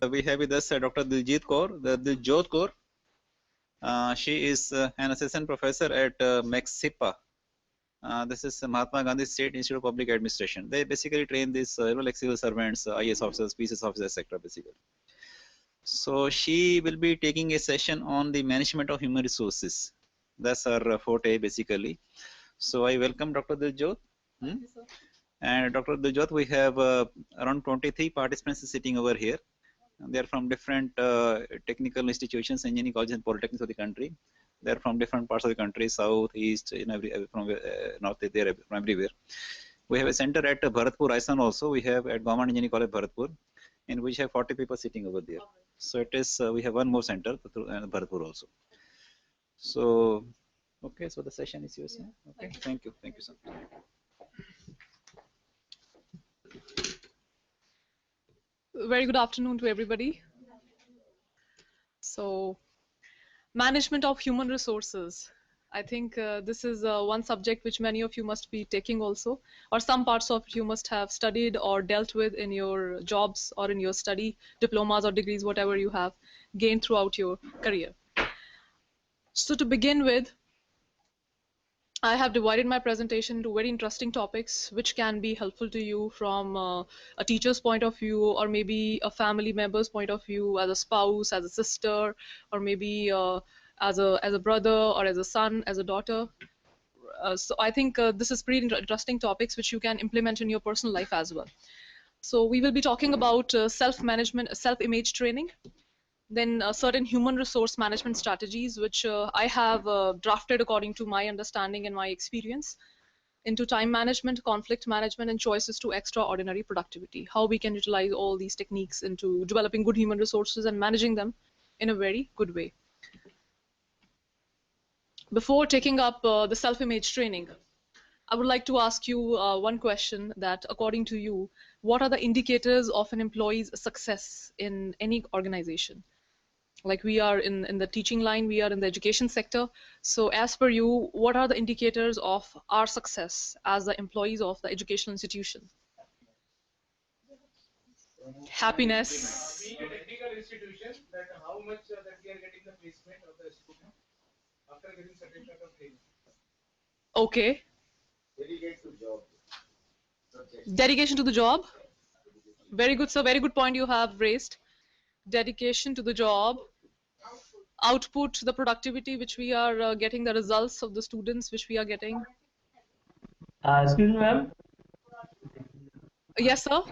We have with us Dr. Diljit Kaur, Diljot Kaur. She is an assistant professor at MAXIPA. This is Mahatma Gandhi State Institute of Public Administration. They basically train these like civil servants, IAS officers, PCS officers, etc. Basically. So she will be taking a session on the management of human resources. That's her forte basically. So I welcome Dr. Diljot. And Dr. Diljot, we have around 23 participants sitting over here. They are from different technical institutions, engineering colleges and polytechnics of the country. They are from different parts of the country, south, east, in from north, there from everywhere. We have a center at Bharatpur, Rajasthan also. We have at Government Engineering College, Bharatpur, in which have 40 people sitting over there. So it is, we have one more center, Bharatpur also. So, okay, so the session is yours. Okay, thank you, sir. Very good afternoon to everybody. So, management of human resources. I think this is one subject which many of you must be taking also, or some parts of you must have studied or dealt with in your jobs or in your study, diplomas or degrees, whatever you have gained throughout your career. So to begin with, I have divided my presentation into very interesting topics which can be helpful to you from a teacher's point of view, or maybe a family member's point of view, as a spouse, as a sister, or maybe as a brother, or as a son, as a daughter. So I think this is pretty interesting topics which you can implement in your personal life as well. So we will be talking about self-management, self-image training, then certain human resource management strategies, which I have drafted according to my understanding and my experience, into time management, conflict management, and choices to extraordinary productivity. How we can utilize all these techniques into developing good human resources and managing them in a very good way. Before taking up the self-image training, I would like to ask you one question, that according to you, what are the indicators of an employee's success in any organization? Like, we are in the teaching line, we are in the education sector. So as per you, what are the indicators of our success as the employees of the educational institution? Happiness. Being a technical institution, that how much that we are getting the placement of the student after getting certificate of training. Okay. Dedication to job. Dedication to the job. Very good, sir. Very good point you have raised. Dedication to the job. Output, the productivity which we are getting, the results of the students which we are getting. Excuse me, ma'am. Yes, sir.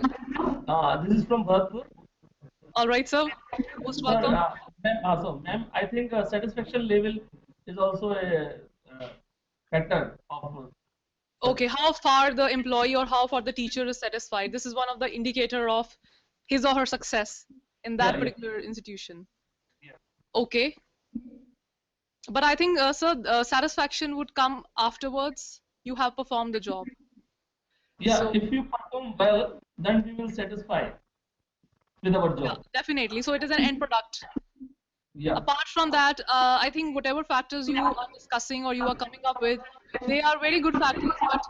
This is from Bharatpur. All right, sir. Most welcome. Ma'am, I think satisfaction level is also a factor of. Okay, how far the employee or how far the teacher is satisfied. This is one of the indicator of his or her success in that particular institution. Yeah. Okay. But I think, sir, satisfaction would come afterwards. You have performed the job. Yeah, So, if you perform well, then we will satisfy with our job. yeah, definitely. So it is an end product. Yeah. Apart from that, I think whatever factors you are discussing or you are coming up with, they are very good factors. But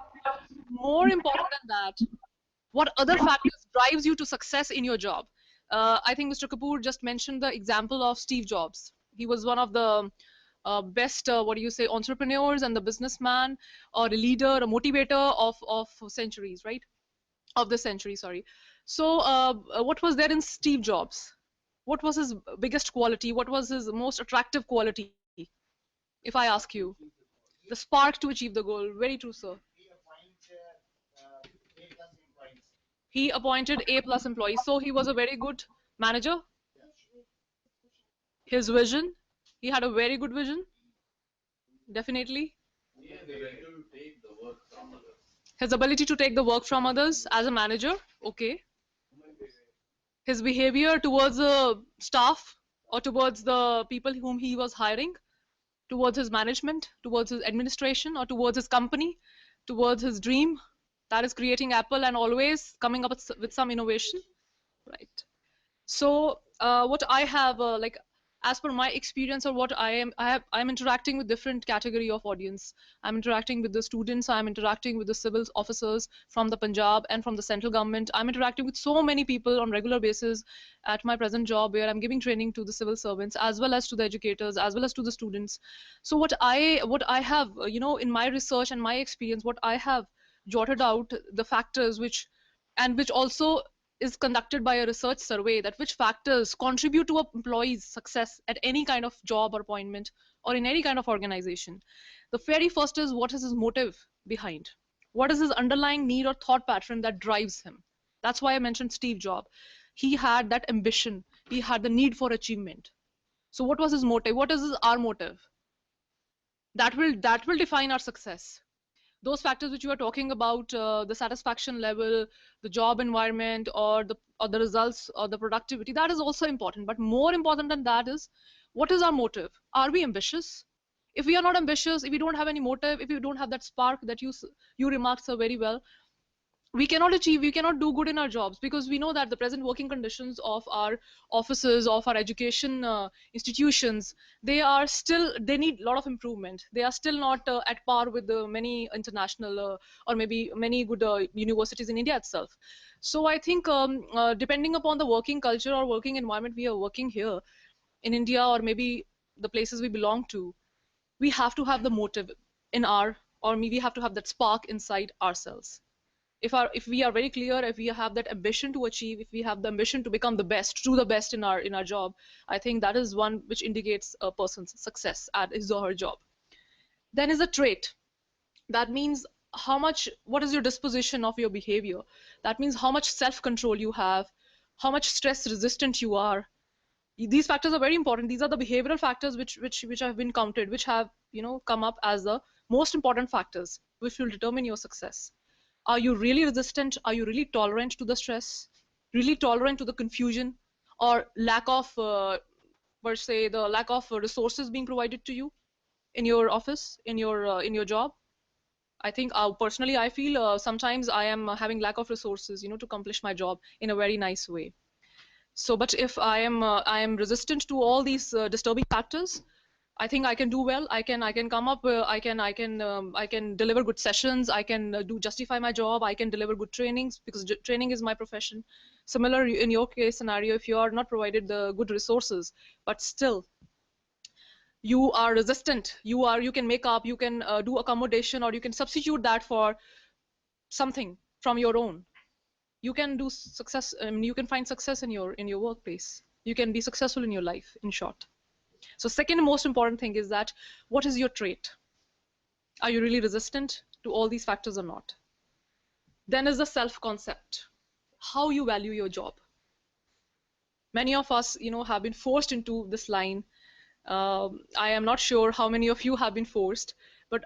more important than that, what other factors drives you to success in your job? I think Mr. Kapoor just mentioned the example of Steve Jobs. He was one of the best, entrepreneurs and the businessman, or a leader, a motivator of centuries, right? Of the century, sorry. So what was there in Steve Jobs? What was his biggest quality? What was his most attractive quality? If I ask you, the spark to achieve the goal. Very true, sir. He appointed A+ employees. So he was a very good manager. His vision, he had a very good vision. Definitely. His ability to take the work from others as a manager. Okay. His behavior towards the staff or towards the people whom he was hiring, towards his management, towards his administration, or towards his company, towards his dream, that is creating Apple and always coming up with some innovation, right? So what I have, as per my experience or what I'm interacting with different category of audience. I'm interacting with the students, I'm interacting with the civil officers from the Punjab and from the central government. I'm interacting with so many people on regular basis at my present job, where I'm giving training to the civil servants as well as to the educators as well as to the students. So what I have, in my research and my experience, what I have jotted out the factors which also is conducted by a research survey, that which factors contribute to an employee's success at any kind of job or appointment or in any kind of organization. The very first is, what is his motive behind? What is his underlying need or thought pattern that drives him? That's why I mentioned Steve Jobs. He had that ambition. He had the need for achievement. So what was his motive? What is our motive? That will define our success. Those factors which you are talking about, the satisfaction level, the job environment, or the results or the productivity, that is also important. But more important than that is, what is our motive? Are we ambitious? If we are not ambitious, if we don't have any motive, if we don't have that spark that you remarked so very well, we cannot do good in our jobs, because we know that the present working conditions of our offices, of our education institutions, they need a lot of improvement. They are still not at par with the many international or maybe many good universities in India itself. So I think depending upon the working culture or working environment we are working here in India, or maybe the places we belong to, we have to have the motive in our, or maybe we have to have that spark inside ourselves. If we are very clear, if we have that ambition to achieve, if we have the ambition to become the best, do the best in our job, I think that is one which indicates a person's success at his or her job. Then is a trait. That means what is your disposition of your behavior? That means how much self-control you have, how much stress resistant you are. These factors are very important. These are the behavioral factors which have been counted, which have come up as the most important factors which will determine your success. Are you really resistant? Are you really tolerant to the stress? Really tolerant to the confusion or lack of, per se, the lack of resources being provided to you in your office, in your job? I think personally, I feel sometimes I am having lack of resources, to accomplish my job in a very nice way. So, but if I am resistant to all these disturbing factors, I think I can do well. I can come up. I can deliver good sessions. I can justify my job. I can deliver good trainings, because training is my profession. Similar in your case scenario, if you are not provided the good resources, but still you are resistant, you can make up, you can do accommodation, or you can substitute that for something from your own. You can do success. You can find success in your workplace. You can be successful in your life, in short. So second most important thing is that, what is your trait? Are you really resistant to all these factors or not? Then is the self-concept. How you value your job. Many of us, have been forced into this line. I am not sure how many of you have been forced, but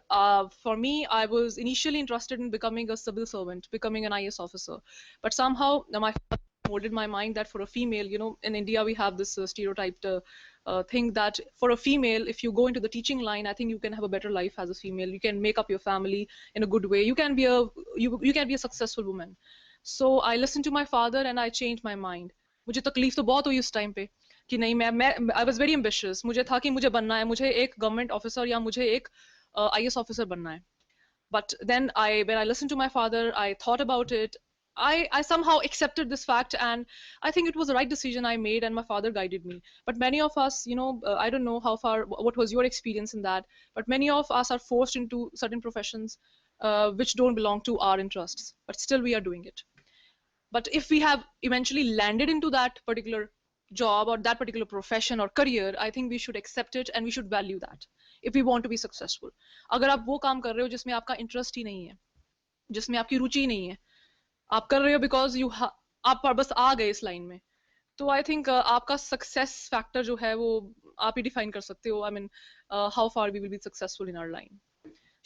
for me, I was initially interested in becoming a civil servant, becoming an IAS officer. But somehow my father molded my mind that for a female, in India we have this stereotyped thing that for a female, if you go into the teaching line, I think you can have a better life as a female. You can make up your family in a good way. You can be a successful woman. So I listened to my father and I changed my mind. मुझे तकलीफ तो बहुत हुई उस time पे कि नहीं, मैं आई वाज वेरी एम्बिशियस. मुझे था कि मुझे बनना है, मुझे एक गवर्नमेंट ऑफिसर या मुझे एक IAS ऑफिसर बनना है. But then when I listened to my father, I thought about it. I somehow accepted this fact, and I think it was the right decision I made, and my father guided me. But many of us, I don't know what was your experience in that, but many of us are forced into certain professions which don't belong to our interests, but still we are doing it. But if we have eventually landed into that particular job or that particular profession or career, I think we should accept it and we should value that if we want to be successful. अगर आप वो काम कर रहे हो जिसमें आपका interest ही नहीं है, जिसमें आपकी रुचि नहीं है, आप कर रहे हो बिकॉज आप बस आ गए इस लाइन में, तो आई थिंक आपका सक्सेस फैक्टर जो है वो आप ही डिफाइन कर सकते हो. I mean how far we will be successful in our line.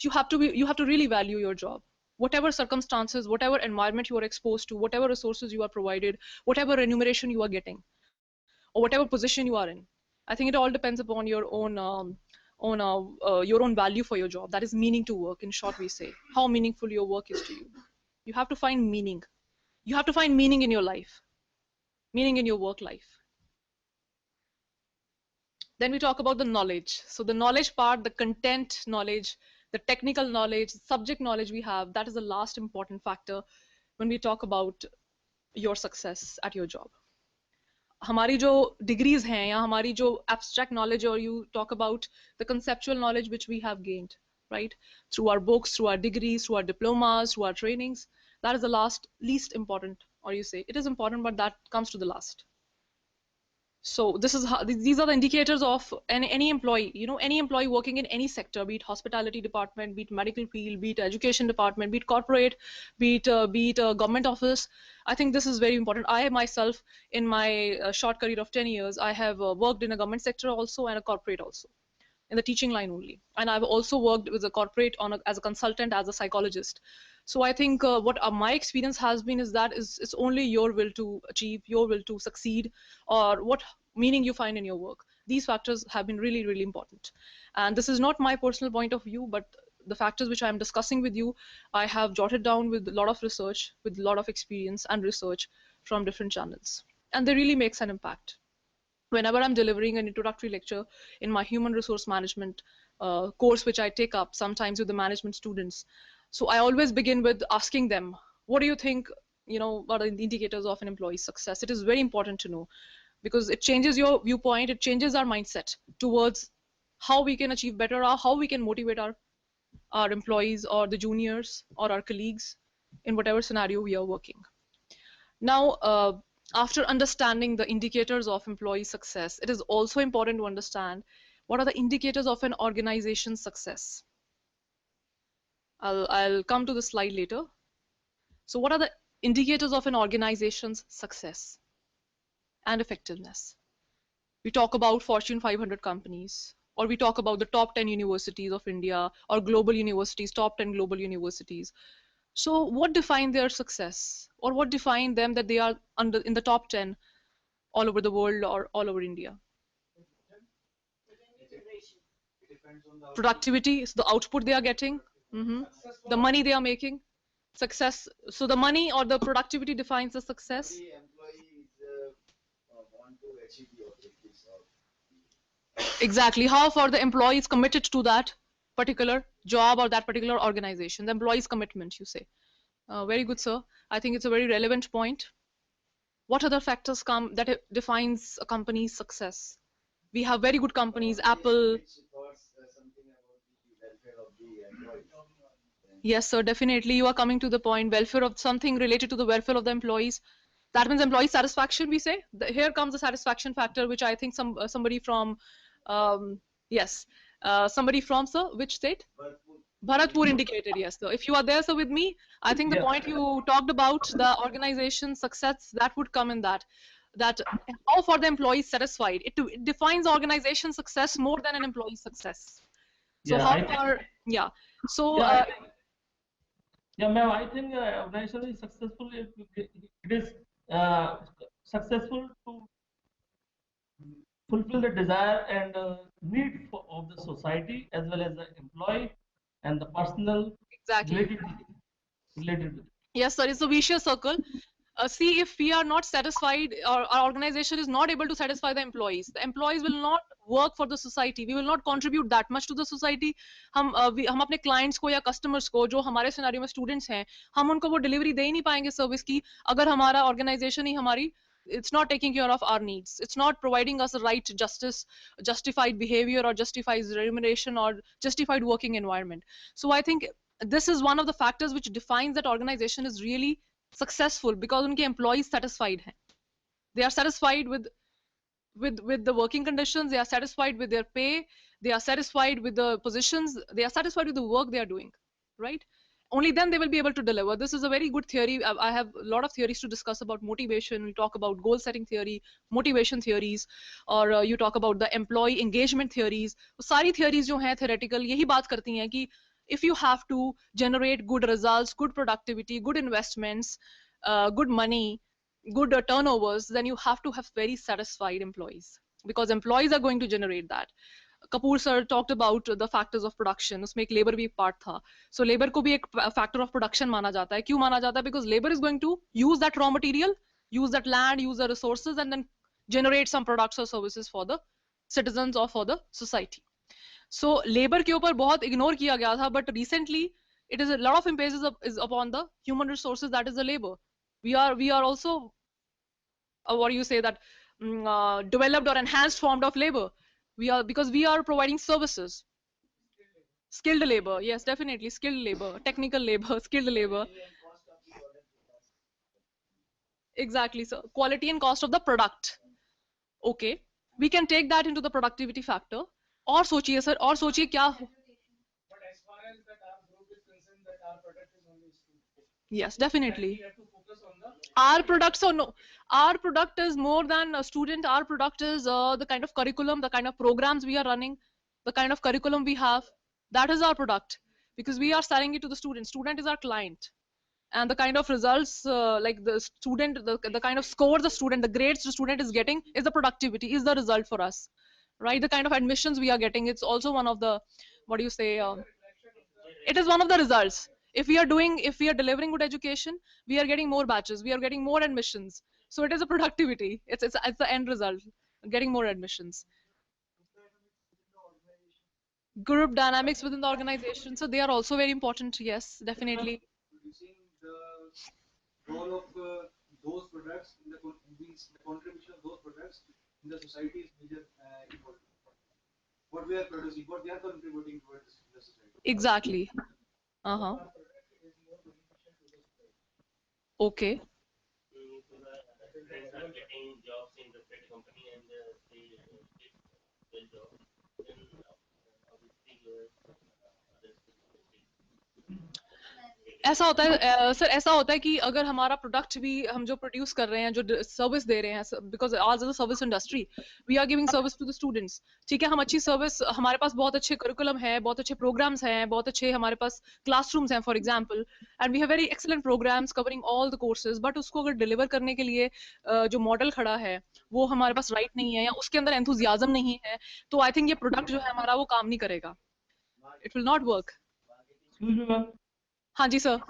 You have to really value your job. Whatever circumstances, whatever environment you are exposed to, whatever resources you are provided, whatever remuneration you are getting, or whatever position you are in, I think it all depends upon your own value for your job. That is meaning to work. In short, we say how meaningful your work is to you. You have to find meaning. You have to find meaning in your life, meaning in your work life. Then we talk about the knowledge. So the knowledge part, the content knowledge, the technical knowledge, subject knowledge we have, that is the last important factor when we talk about your success at your job. हमारी जो degrees हैं या हमारी जो abstract knowledge, or you talk about the conceptual knowledge which we have gained, right, through our books, through our degrees, through our diplomas, through our trainings, that is the least important, or you say it is important, but that comes to the last. So this is how, these are the indicators of any employee, you know, any employee working in any sector, be it hospitality department, be it medical field, be it education department, be it corporate, be it a government office. I think this is very important. I myself, in my short career of 10 years, I have worked in a government sector also and a corporate also, in the teaching line only. And I've also worked with a corporate as a consultant, as a psychologist. So I think what my experience has been is that it's only your will to achieve, your will to succeed, or what meaning you find in your work. These factors have been really, really important. And this is not my personal point of view, but the factors which I'm discussing with you, I have jotted down with a lot of research, with a lot of experience and research from different channels. And they really makes an impact. Whenever I'm delivering an introductory lecture in my human resource management course, which I take up sometimes with the management students, so I always begin with asking them, what do you think, you know, what are the indicators of an employee's success? It is very important to know, because it changes your viewpoint, it changes our mindset towards how we can achieve better, or how we can motivate our employees or the juniors or our colleagues in whatever scenario we are working. Now, after understanding the indicators of employee success, it is also important to understand what are the indicators of an organization's success. I'll come to the slide later. So what are the indicators of an organization's success and effectiveness? We talk about Fortune 500 companies, or we talk about the top 10 universities of India, or global universities, top 10 global universities. So what define their success, or what define them that they are in the top 10 all over the world or all over India? Productivity is the output they are getting, the money they are making, success. So the money or the productivity defines the success. Every employee want to achieve the objectives of Exactly. How far the employee is committed to that particular job or that particular organization, the employee's commitment, you say. Very good, sir. I think it's a very relevant point. What other factors come that defines a company's success? We have very good companies, Apple. which thoughts something about the welfare of the employees. Yes, sir, definitely. You are coming to the point, welfare of something related to the welfare of the employees. That means employee satisfaction, we say. Here comes the satisfaction factor, which I think somebody from, somebody from, sir, which state? Bharatpur indicated, yes. So if you are there, sir, with me, I think the point you talked about, the organization success, that would come in that how far the employee is satisfied. It defines organization success more than an employee's success. So how far, yeah. So, yeah, ma'am, I think organization is successful if it is successful to fulfill the desire and need of the society, as well as the employee and the personal exactly. related with it. Yes, sir, it's a vicious circle. See, if we are not satisfied, or our organization is not able to satisfy the employees will not work for the society. We will not contribute that much to the society. हम अपने clients को या customers को, जो हमारे scenario में students हैं, हम उनको वो delivery दे ही नहीं पाएंगे service की, अगर हमारा organization ही हमारी it's not taking care of our needs. It's not providing us the right justice, justified behavior, or justified remuneration, or justified working environment. So I think this is one of the factors which defines that organization is really successful, because उनके employees satisfied हैं. They are satisfied with the working conditions. They are satisfied with their pay. They are satisfied with the positions. They are satisfied with the work they are doing, right? Only then they will be able to deliver. This is a very good theory. I have a lot of theories to discuss about motivation. We talk about goal setting theory, motivation theories, or you talk about the employee engagement theories. सारी theories जो हैं theoretical यही बात करती हैं कि if you have to generate good results, good productivity, good investments, good money, good turnovers, then you have to have very satisfied employees, because employees are going to generate that. Kapoor sir talked about the factors of production. उसमें एक labor भी एक part था. So labor को भी एक factor of production माना जाता है. क्यों माना जाता है? Because labor is going to use that raw material, use that land, use the resources, and then generate some products or services for the citizens or for the society. So labor के ऊपर बहुत ignore किया गया था, but recently it is a lot of emphasis is upon the human resources, that is the labor. We are also what do you say that developed or enhanced form of labor. We are, because we are providing services. Skilled labor, yes, definitely skilled labor, technical labor, skilled labor. Exactly, so quality and cost of the product. Okay, we can take that into the productivity factor. और सोचिए sir, और सोचिए क्या. But as far as that our group is concerned, that our product is only student. Yes, definitely. We have to focus on the Our product, so no, our product is more than a student. Our product is the kind of curriculum, the kind of programs we are running, the kind of curriculum we have. That is our product, because we are selling it to the student. Student is our client, and the kind of results, like the student, the kind of scores the student, the grades the student is getting, is the productivity, is the result for us, right? The kind of admissions we are getting, it's also one of the, what do you say, it is one of the results. If we are delivering good education, we are getting more batches, we are getting more admissions. So it is a productivity. It's the end result, getting more admissions. Group dynamics within the organization, so they are also very important. Yes, definitely. Reducing the role of those products in the contribution of those products in the society is major important. What we are producing, what they are contributing towards the society. Exactly. Uh-huh. Okay. Friends are getting jobs in different company and they get well job, then obviously others ऐसा होता है sir, ऐसा होता है कि अगर हमारा product भी, हम जो प्रोड्यूस कर रहे हैं, जो सर्विस दे रहे हैं, बिकॉज आज the service industry, we are giving service to the students. ठीक है, हम अच्छी सर्विस, हमारे पास बहुत अच्छे करिकुलम है, बहुत अच्छे प्रोग्राम्स हैं, बहुत अच्छे हमारे पास क्लासरूम्स हैं for example, and we have very excellent programmes covering all the courses, but उसको अगर डिलीवर करने के लिए जो मॉडल खड़ा है वो हमारे पास राइट नहीं है, या उसके अंदर एंथुजियाज्म नहीं है, तो आई थिंक ये प्रोडक्ट जो है हमारा वो काम नहीं करेगा. It will not work. Excuse me, ma'am. हाँ जी sir.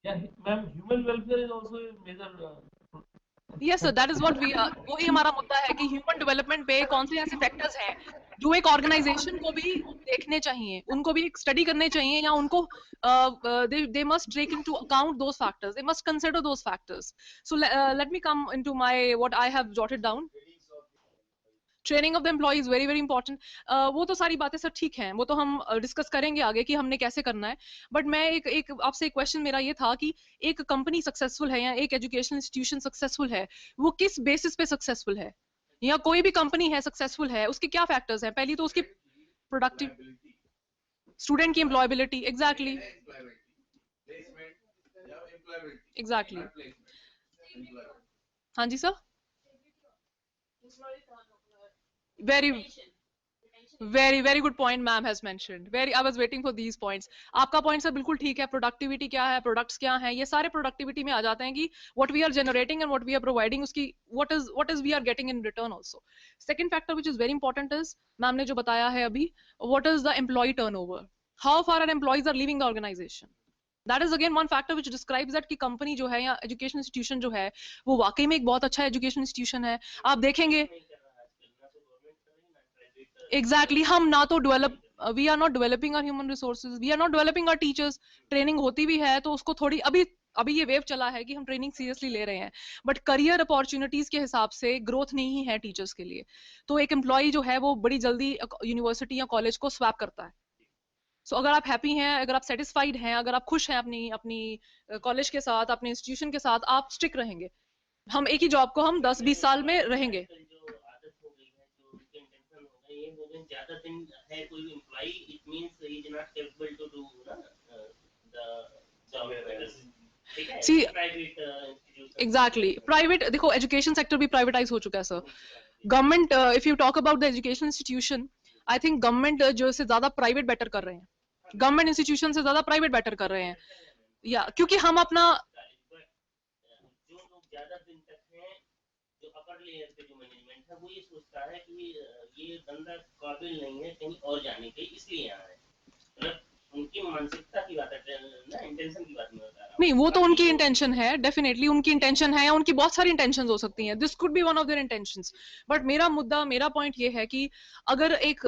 Yeah, ma'am, human welfare is also a major. Yes sir, that is what we are. वही हमारा मुद्दा है कि ह्यूमन डेवलपमेंट पे कौन से ऐसे फैक्टर्स हैं जो एक ऑर्गेनाइजेशन को भी देखने चाहिए, उनको भी स्टडी करने चाहिए, या उनको they must take into account those factors, they must consider those factors. So let me come into my what I have jotted down. Training of the employee is very very important. वो तो सारी बातें sir ठीक हैं, वो तो हम discuss करेंगे आगे कि हमने कैसे करना है. बट मैं एक आपसे एक क्वेश्चन मेरा ये था कि एक कंपनी सक्सेसफुल है या एक एजुकेशन इंस्टीट्यूशन सक्सेसफुल है, वो किस बेसिस पे सक्सेसफुल है, या कोई भी कंपनी है सक्सेसफुल है, उसके क्या फैक्टर्स हैं? पहली तो उसकी प्रोडक्टिव, स्टूडेंट की एम्प्लॉयबिलिटी. Exactly, exactly. हाँ जी sir. very very good point ma'am has mentioned. I was waiting for these points. आपका point सर बिल्कुल ठीक है. प्रोडक्टिविटी क्या है, प्रोडक्ट्स क्या हैं, ये सारे प्रोडक्टिविटी में आ जाते हैं कि what we are generating and what we are providing, उसकी what is we are getting in return also. Second factor which is very important is, ma'am ने जो बताया है अभी, what is the employee turnover, how far our employees are leaving the organization. That is again one factor which describes that कि company जो है या education institution जो है वो वाकई में एक बहुत अच्छा एजुकेशन इंस्टीट्यूशन है. आप देखेंगे एग्जैक्टली, हम ना तो develop, we are not developing our human resources, we are not developing our teachers. Training होती भी है तो उसको थोड़ी, अभी ये वेव चला है कि हम ट्रेनिंग सीरियसली ले रहे हैं, बट करियर अपॉर्चुनिटीज के हिसाब से ग्रोथ नहीं है टीचर्स के लिए. तो एक एम्प्लॉय जो है वो बड़ी जल्दी यूनिवर्सिटी या कॉलेज को स्वैप करता है. सो अगर आप हैप्पी हैं, अगर आप सेटिस्फाइड हैं, अगर आप खुश हैं अपनी कॉलेज के साथ, अपने इंस्टीट्यूशन के साथ, आप स्टिक रहेंगे. हम एक ही जॉब को हम 10-20 साल में रहेंगे. ज्यादा दिन है कोई भी employee, it means he is not capable to do the job. ठीक है, प्राइवेट इंस्टीट्यूशन. एग्जैक्टली, प्राइवेट, देखो एजुकेशन सेक्टर भी प्राइवेटाइज हो चुका है sir. Government, if you talk about the education institution, I think government जो से ज्यादा प्राइवेट बेटर कर रहे हैं, गवर्नमेंट इंस्टीट्यूशन से ज्यादा प्राइवेट बेटर कर रहे हैं, या क्योंकि हम अपना जो लोग ज्यादा दिन तक हैं, जो अपर लेयर पे जो मैनेजमेंट है, वो ये सोचता है कि ये बंदा काबिल नहीं है कहीं और जाने के, इसलिए यहाँ है. मतलब उनकी मानसिकता की बात है ना, इंटेंशन की बात नहीं बता रहा नहीं, वो तो उनकी इंटेंशन है, डेफिनेटली उनकी इंटेंशन है, या उनकी बहुत सारी इंटेंशंस हो सकती हैं, this could be one of their intentions. But मेरा पॉइंट ये है कि अगर एक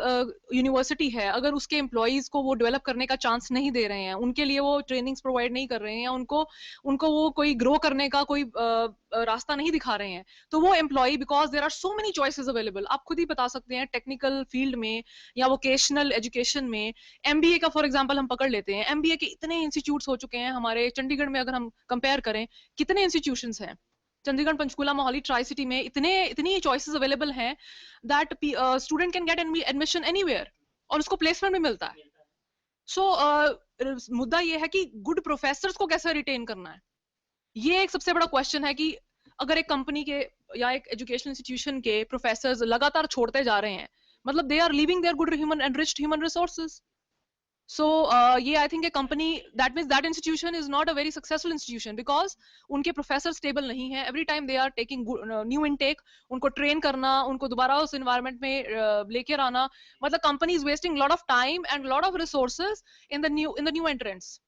यूनिवर्सिटी है, अगर उसके एम्प्लॉइज को वो डेवलप करने का चांस नहीं दे रहे हैं, उनके लिए वो ट्रेनिंग्स प्रोवाइड नहीं कर रहे हैं, या उनको उनको वो कोई ग्रो करने का कोई रास्ता नहीं दिखा रहे हैं, तो वो employee, because there are so many choices available, आप खुद ही बता सकते हैं, टेक्निकल फील्ड में या वोकेशनल एजुकेशन में, एमबीए का फॉर एग्जांपल हम पकड़ लेते हैं, एमबीए के इतने इंस्टीट्यूट्स हो चुके हैं हमारे चंडीगढ़ में, अगर हम कंपेयर करें कितने इंस्टीट्यूशंस हैं, चंडीगढ़, पंचकुला, मोहाली, ट्राई सिटी में इतनी चॉइसेस अवेलेबल हैं that student can get admission anywhere, और उसको प्लेसमेंट भी मिलता है। सो मुद्दा ये है कि गुड प्रोफेसर्स को कैसे रिटेन करना है, ये एक सबसे बड़ा क्वेश्चन है। कि अगर एक कंपनी के या एक एजुकेशनल इंस्टीट्यूशन के प्रोफेसर्स लगातार छोड़ते जा रहे हैं, मतलब they are leaving their good human enriched human resources. So I think a company, that means that institution is not a very successful institution, because उनके प्रोफेसर स्टेबल नहीं है, every time they are taking new intake, उनको train करना, उनको दोबारा उस environment में लेकर आना, मतलब company is wasting lot of time and lot of resources in the new entrants.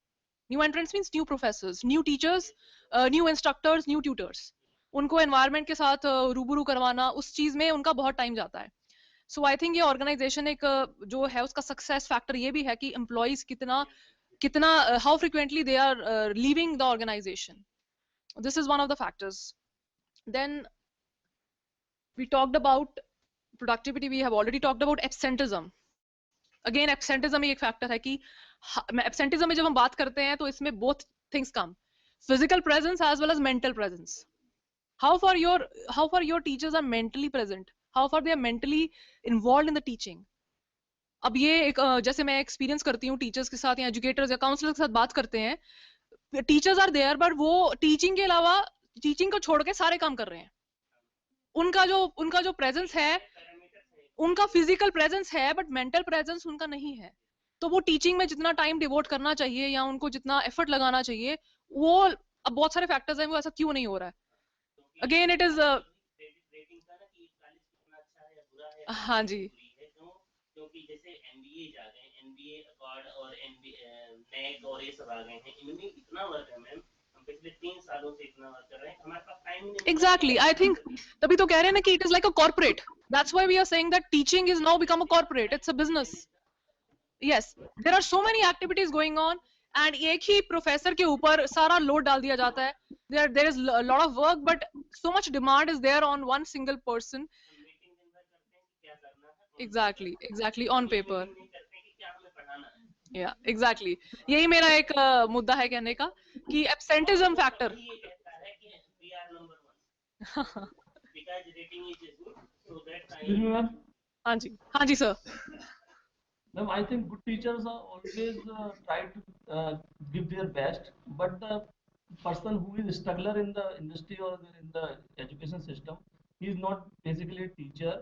New entrants means new professors, new teachers, new instructors, new tutors, उनको एनवायरनमेंट के साथ रूबरू करवाना, उस चीज में उनका बहुत टाइम जाता है। सो आई थिंक ये ऑर्गेनाइजेशन एक जो है उसका सक्सेस फैक्टर ये भी है कि एम्प्लॉइज कितना how frequently they are leaving the organisation, this is one of the factors. Then we talked about productivity, we have already talked about absenteeism. Again absenteeism एक फैक्टर है कि एब्सेंटिज्म में जब हम बात करते हैं तो इसमें both things come, physical presence as well as mental presence. how far your teachers are mentally present, how far they are mentally involved in the teaching। अब ये एक जैसे मैं एक्सपीरियंस करती हूँ टीचर्स के साथ या एजुकेटर्स या काउंसलर्स के साथ बात करते हैं, टीचर्स आर देयर बट वो टीचिंग के अलावा, टीचिंग को छोड़ के सारे काम कर रहे हैं। उनका जो प्रेजेंस है, उनका फिजिकल प्रेजेंस है बट मेंटल प्रेजेंस उनका नहीं है। तो वो टीचिंग में जितना टाइम डिवोट करना चाहिए या उनको जितना एफर्ट लगाना चाहिए, वो अब बहुत सारे फैक्टर्स हैं, वो ऐसा क्यों नहीं हो रहा है। अगेन इट इज हाँ जी, क्योंकि जैसे एमबीए आ गए, एमबीए अकॉर्ड और नेक और ये सब आ गए हैं, इनमें इतना वर्क है मैम, हम पिछले 3 सालों से इतना वर्क कर रहे हैं, हमारे पास टाइम ही नहीं। एग्जैक्टली, आई थिंक तभी तो कह रहे हैं ना कि it is like a corporate, that's why we are saying that teaching is now become a corporate, it's a business. Yes, there are so many activities going on and एक ही professor के ऊपर सारा लोड डाल दिया जाता है। there is a lot of work but so much demand is there on one single person। exactly on paper, yeah exactly, यही मेरा एक मुद्दा है कहने का कि एब्सेंटिज्म फैक्टर। हाँ जी sir. Ma'am, I think good teachers are always try to give their best, but the person who is struggler in the industry or in the education system, he is not basically a teacher,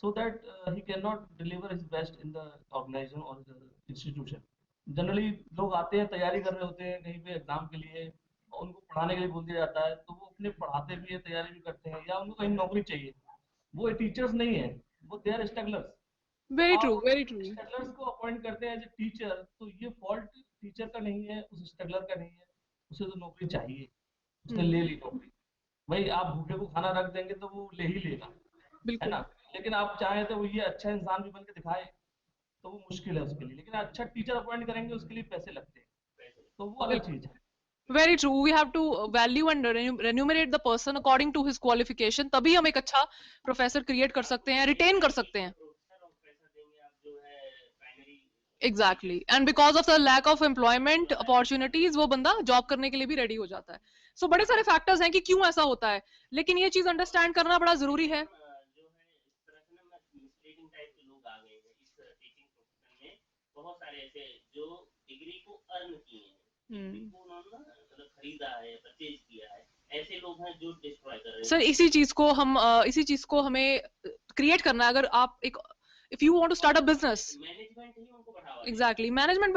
so that he cannot deliver his best in the organization or the institution। Generally लोग आते हैं, तैयारी कर रहे होते हैं कहीं पे एग्जाम के लिए, उनको पढ़ाने के लिए बोल दिया जाता है, तो वो अपने पढ़ाते भी है, तैयारी भी करते हैं, या उनको कहीं नौकरी चाहिए, वो टीचर्स नहीं है, वो they are strugglers. Very true, very true. Strugglers को अपॉइंट करते हैं एज ए टीचर, तो ये फॉल्ट टीचर का नहीं है, उस स्ट्रगलर का नहीं है, उसे तो नौकरी चाहिए, उसने ले ली नौकरी। भाई आप भूखे को खाना रख देंगे तो वो ले ही लेगा, है ना, लेकिन आप चाहें तो वो ये अच्छा इंसान भी बन के दिखाए तो वो मुश्किल है उसके लिए, लेकिन अच्छा टीचर अपॉइंट करेंगे उसके लिए पैसे लगते हैं, तो वो अलग चीज है। Very true, we have to value and remunerate the person according to his qualification, तभी हम एक अच्छा प्रोफेसर क्रिएट कर सकते हैं, रिटेन कर सकते हैं। Exactly, and because of the lack of employment opportunities वो बंदा जॉब करने के लिए भी रेडी हो जाता है। So बड़े सारे फैक्टर्स हैं कि क्यों ऐसा होता है, लेकिन ये चीज अंडरस्टैंड करना बड़ा जरूरी है। बहुत सारे ऐसे जो डिग्री को अर्न किए हैं, उन्होंने मतलब खरीदा है, परचेज किया है, ऐसे लोग हैं जो डिस्ट्रॉय कर रहे हैं। सर इसी चीज को हमें क्रिएट करना है। अगर आप एक if you want to start a business, management ही उनको बढ़ावा, exactly मैनेजमेंट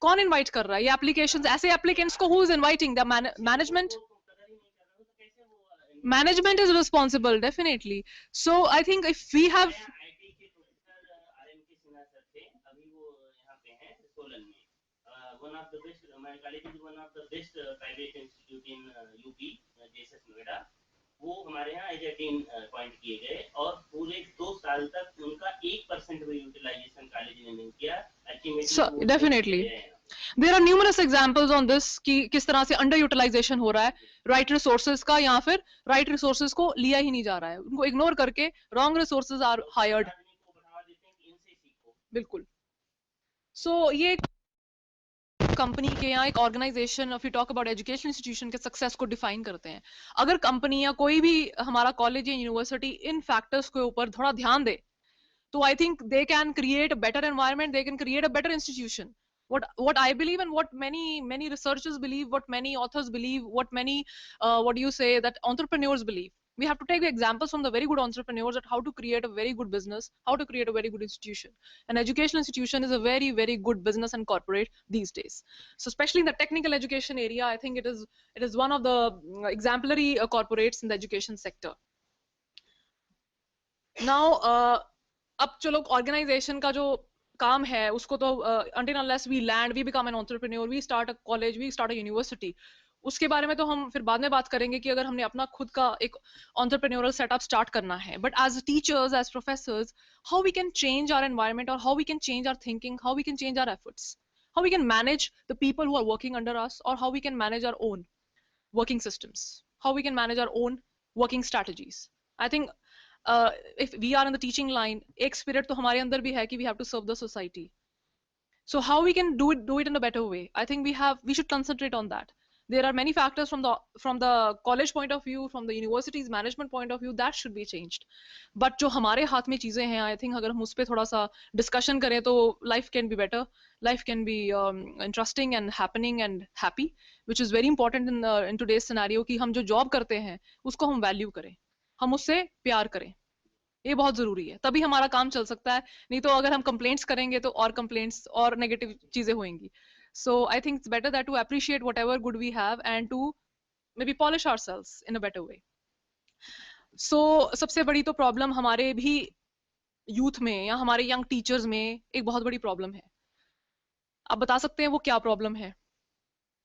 कौन इनवाइट कर रहा है ये एप्लीकेशंस, ऐसे एप्लीकेंट्स को, who is inviting the management is responsible definitely। So I think if we have one of the best. My college is one of the best private institute in UP, JSS Noida. वो हमारे यहाँ as a dean appoint किए गए और पूरे 2 साल तक उनका 1% भी यूटिलाइजेशन कॉलेज ने नहीं किया. So definitely there are numerous examples on this कि किस तरह से अंडर यूटिलाइजेशन हो रहा है राइट रिसोर्सेज का, या फिर राइट रिसोर्सेज को लिया ही नहीं जा रहा है, उनको इग्नोर करके रॉन्ग रिसोर्सेज आर हायर्ड. बिल्कुल. सो ये कंपनी के या एक organisation, if you talk about education institution के सक्सेस को डिफाइन करते हैं. अगर कंपनी या कोई भी हमारा कॉलेज या यूनिवर्सिटी इन फैक्टर्स के ऊपर थोड़ा ध्यान दे, तो I think they can create a better environment, they can create a better institution. What I believe and what many researchers believe, what many authors believe, what many what do you say that entrepreneurs believe. We have to take examples from the very good entrepreneurs at how to create a very good business, how to create a very good institution. An educational institution is a very, very good business and corporate these days. So especially in the technical education area, I think it is one of the exemplary corporates in the education sector. Now अब चलो organisation का जो काम है उसको तो until unless we land, we become an entrepreneur, we start a college, we start a university, उसके बारे में तो हम फिर बाद में बात करेंगे कि अगर हमने अपना खुद का एक entrepreneurial setup start करना है. But as teachers, as professors, how we can change our environment, or how we can change our thinking, how we can change our efforts, how we can manage the people who are working under us, or how we can manage our own working systems, how we can manage our own working strategies. I think if we are in the teaching line, एक spirit तो हमारे अंदर भी है कि we have to serve the society. So how we can do it in a better way? I think we should concentrate on that. There are many factors from the college point of view, from the university's management point of view, that should be changed. But जो हमारे हाथ में चीजें हैं, I think अगर हम उस पे थोड़ा सा discussion करें तो life can be better, life can be interesting and happening and happy, which is very important in today's scenario कि हम जो job करते हैं उसको हम value करें, हम उससे प्यार करें. ये बहुत जरूरी है, तभी हमारा काम चल सकता है. नहीं तो अगर हम कंप्लेंट्स करेंगे तो और कंप्लेंट्स और नेगेटिव चीजें होंगी. So I think it's better that to appreciate whatever good we have and to maybe polish ourselves in a better way. So सबसे बड़ी तो प्रॉब्लम हमारे भी यूथ में या हमारे यंग टीचर्स में एक बहुत बड़ी प्रॉब्लम है. आप बता सकते हैं वो क्या प्रॉब्लम है?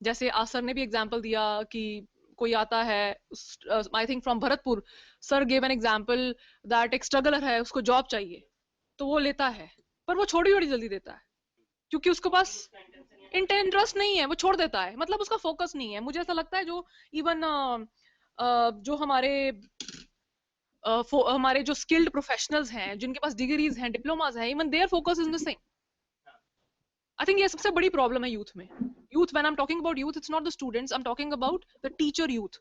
जैसे आसर ने भी एग्जांपल दिया कि कोई आता है, I think from Bharatpur, sir gave an example that एक स्ट्रगलर है, उसको जॉब चाहिए, तो वो लेता है, पर वो छोटी छोटी जल्दी देता है क्योंकि उसके पास इंटरेस्ट नहीं है, वो छोड़ देता है, मतलब उसका फोकस नहीं है. मुझे ऐसा लगता है जो इवन जो हमारे जो स्किल्ड प्रोफेशनल्स हैं, जिनके पास डिग्रीज हैं, डिप्लोमास हैं, even their focus is missing. I think ये सबसे बड़ी प्रॉब्लम है यूथ में. Youth, when I'm talking about youth, it's not the students, I'm talking about the teacher youth,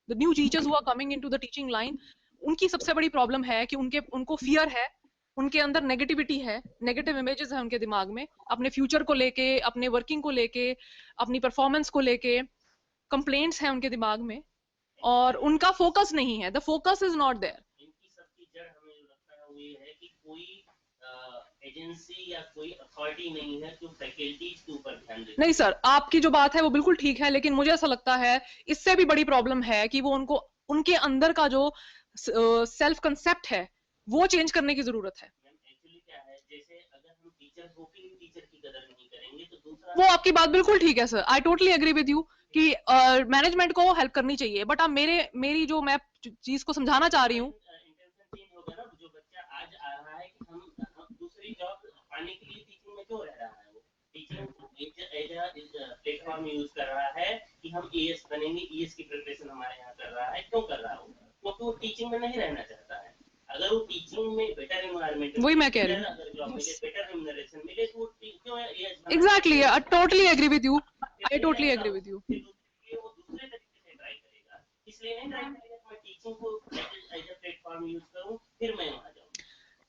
the new teachers who are coming into the teaching line. उनकी सबसे बड़ी problem है कि उनको फियर है, उनके अंदर नेगेटिविटी है, नेगेटिव इमेजेस है उनके दिमाग में, अपने फ्यूचर को लेके, अपने वर्किंग को लेके, अपनी परफॉर्मेंस को लेके कंप्लेंट्स हैं उनके दिमाग में, और उनका फोकस नहीं है. The focus is not there. इनकी सबकी जड़ हमें जो लगता है वो ये है कि कोई एजेंसी या कोई अथॉरिटी नहीं है जो फैकल्टीज के ऊपर ध्यान दे. नहीं सर, आपकी जो बात है वो बिल्कुल ठीक है, लेकिन मुझे ऐसा लगता है इससे भी बड़ी प्रॉब्लम है कि वो उनके अंदर का जो सेल्फ कंसेप्ट है वो चेंज करने की जरूरत है. एक्चुअली क्या है, जैसे अगर हम टीचर होके भी टीचर की कदर नहीं करेंगे तो दूसरा, वो आपकी बात बिल्कुल ठीक है sir, I totally agree with you कि मैनेजमेंट को हेल्प करनी चाहिए, बट आप मेरी जो मैं चीज को समझाना चाह रही हूँ, इंटेंशन चेंज हो गया ना. जो बच्चा आज आ रहा है कि हम दूसरी जॉब पाने के लिए टीचिंग में क्यों रह रहा है, वो teaching as a platform use कर रहा है कि हम एएस बनेंगे, एएस की प्रिपरेशन हमारे यहाँ कर रहा है. क्यों कर रहा है? क्योंकि वो टीचिंग में नहीं रहना चाहता है. अगर वो टीचिंग में बेटर एनवायरनमेंट, वही मैं कह रही हूँ, अगर जॉब मिले, बेटर रेम्यूनरेशन मिले, तो क्यों एएस? Exactly, I totally agree with you, I totally agree with you. वो दूसरे तरीके से ट्राई करेगा, इसलिए नहीं ट्राई करेगा कि मैं टीचिंग को एज अ प्लेटफॉर्म यूज करूं फिर मैं वहां जाऊं.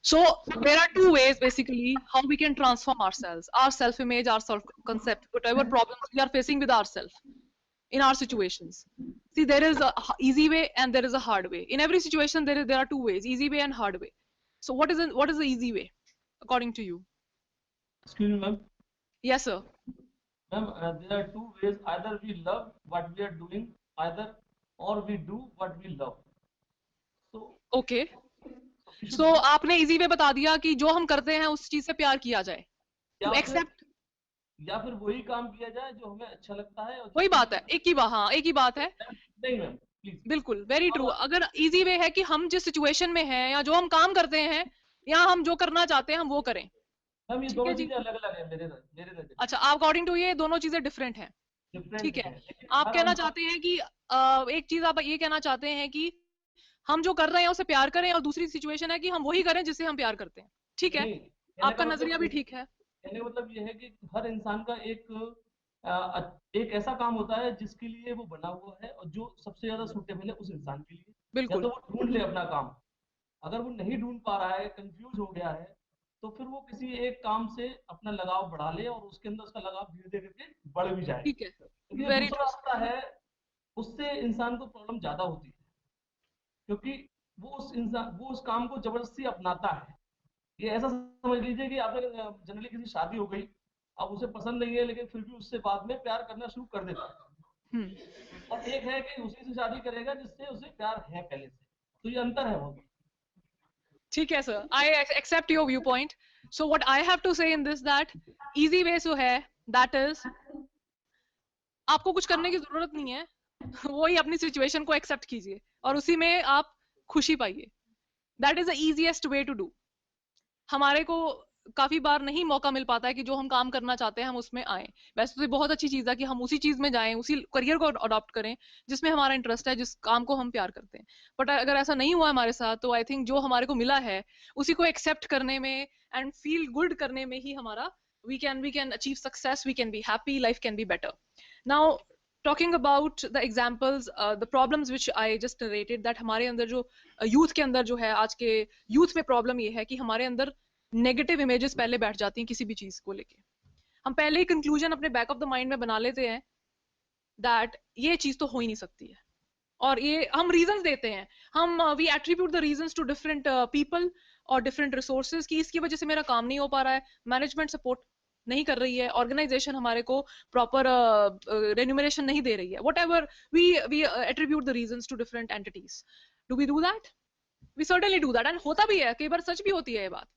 So there are two ways basically how we can transform ourselves, our self-image, our self-concept, whatever problems we are facing with ourselves in our situations. See, there is a easy way and there is a hard way. In every situation there are two ways, easy way and hard way. So what is the easy way according to you? Excuse me, ma'am. Yes sir. Ma'am, there are two ways. Either we love what we are doing, or we do what we love. So Okay. So आपने easy way बता दिया कि जो हम करते हैं उस चीज से प्यार किया जाए, to accept. या फिर वही काम किया जाए जो हमें अच्छा लगता है और वही बात है, एक ही बात, हाँ एक ही बात है, नहीं मैम प्लीज। बिल्कुल वेरी ट्रू। अगर इजी वे है कि हम जिस सिचुएशन में हैं या जो हम काम करते हैं या हम जो करना चाहते हैं हम वो करें, मैम ये ठीक दोनों है जी। चीजें अलग अलग है मेरे नजर अच्छा, अकॉर्डिंग टू ये दोनों चीजें डिफरेंट हैं, डिफरेंट ठीक है, है। लेकिन आप हर कहना चाहते हैं कि एक चीज आप ये कहना चाहते हैं कि हम जो कर रहे हैं उसे प्यार करें, और दूसरी सिचुएशन है कि हम वही करें जिसे हम प्यार करते हैं, ठीक है। नहीं, कहने आपका का नजरिया मतलब भी ठीक है। कहने का मतलब ये है कि हर इंसान का एक ऐसा काम होता है जिसके लिए वो बना हुआ है और जो सबसे ज्यादा सूटेबल है उस इंसान के लिए, या बिल्कुल तो वो ढूंढ ले अपना काम। अगर वो नहीं ढूंढ पा रहा है, कंफ्यूज हो गया है, तो फिर वो किसी एक काम से अपना लगाव बढ़ा ले और उसके अंदर उसका लगाव धीरे धीरे करके बढ़ भी जाए। ठीक है, क्योंकि जो वेरी दूसरा ट्रू। रास्ता है उससे इंसान को प्रॉब्लम ज्यादा होती है, क्योंकि वो उस काम को जबरदस्ती अपनाता है। ये ऐसा समझ लीजिए कि आपने जनरली किसी शादी हो गई, अब उसे पसंद नहीं है लेकिन फिर भी उससे बाद में प्यार करना शुरू कर देता है। और एक है कि उसी से शादी करेगा जिससे उसे प्यार है पहले से। तो ये अंतर है वो। ठीक है sir, I accept your view point. So what I have to say in this that easy way जो है दैट इज, आपको कुछ करने की जरूरत नहीं है वही अपनी सिचुएशन को एक्सेप्ट कीजिए और उसी में आप खुशी पाइए। That is the easiest way to do. हमारे को काफी बार नहीं मौका मिल पाता है कि जो हम काम करना चाहते हैं हम उसमें आए। वैसे तो ये बहुत अच्छी चीज है कि हम उसी चीज में जाएं, उसी करियर को अडॉप्ट करें जिसमें हमारा इंटरेस्ट है, जिस काम को हम प्यार करते हैं। बट अगर ऐसा नहीं हुआ हमारे साथ, तो आई थिंक जो हमारे को मिला है उसी को एक्सेप्ट करने में एंड फील गुड करने में ही हमारा we can achieve success, we can be happy, life can be better. Now talking about the examples, the problems which I just narrated, that हमारे अंदर जो यूथ के अंदर जो है, आज के यूथ में प्रॉब्लम ये है कि हमारे अंदर नेगेटिव इमेजेस पहले बैठ जाती हैं किसी भी चीज को लेके। हम पहले ही कंक्लूजन अपने बैक ऑफ द माइंड में बना लेते हैं दैट ये चीज तो हो ही नहीं सकती है, और ये हम रीजंस देते हैं। हम we attribute the reasons to different people और डिफरेंट रिसोर्सेज कि इसकी वजह से मेरा काम नहीं हो पा रहा है, मैनेजमेंट सपोर्ट नहीं कर रही है, ऑर्गेनाइजेशन हमारे को प्रॉपर रेन्यूमरेशन नहीं दे रही है, whatever we attribute the reasons to different entities. Do we do that? We certainly do that, and होता भी है, कई बार सच भी होती है ये बात।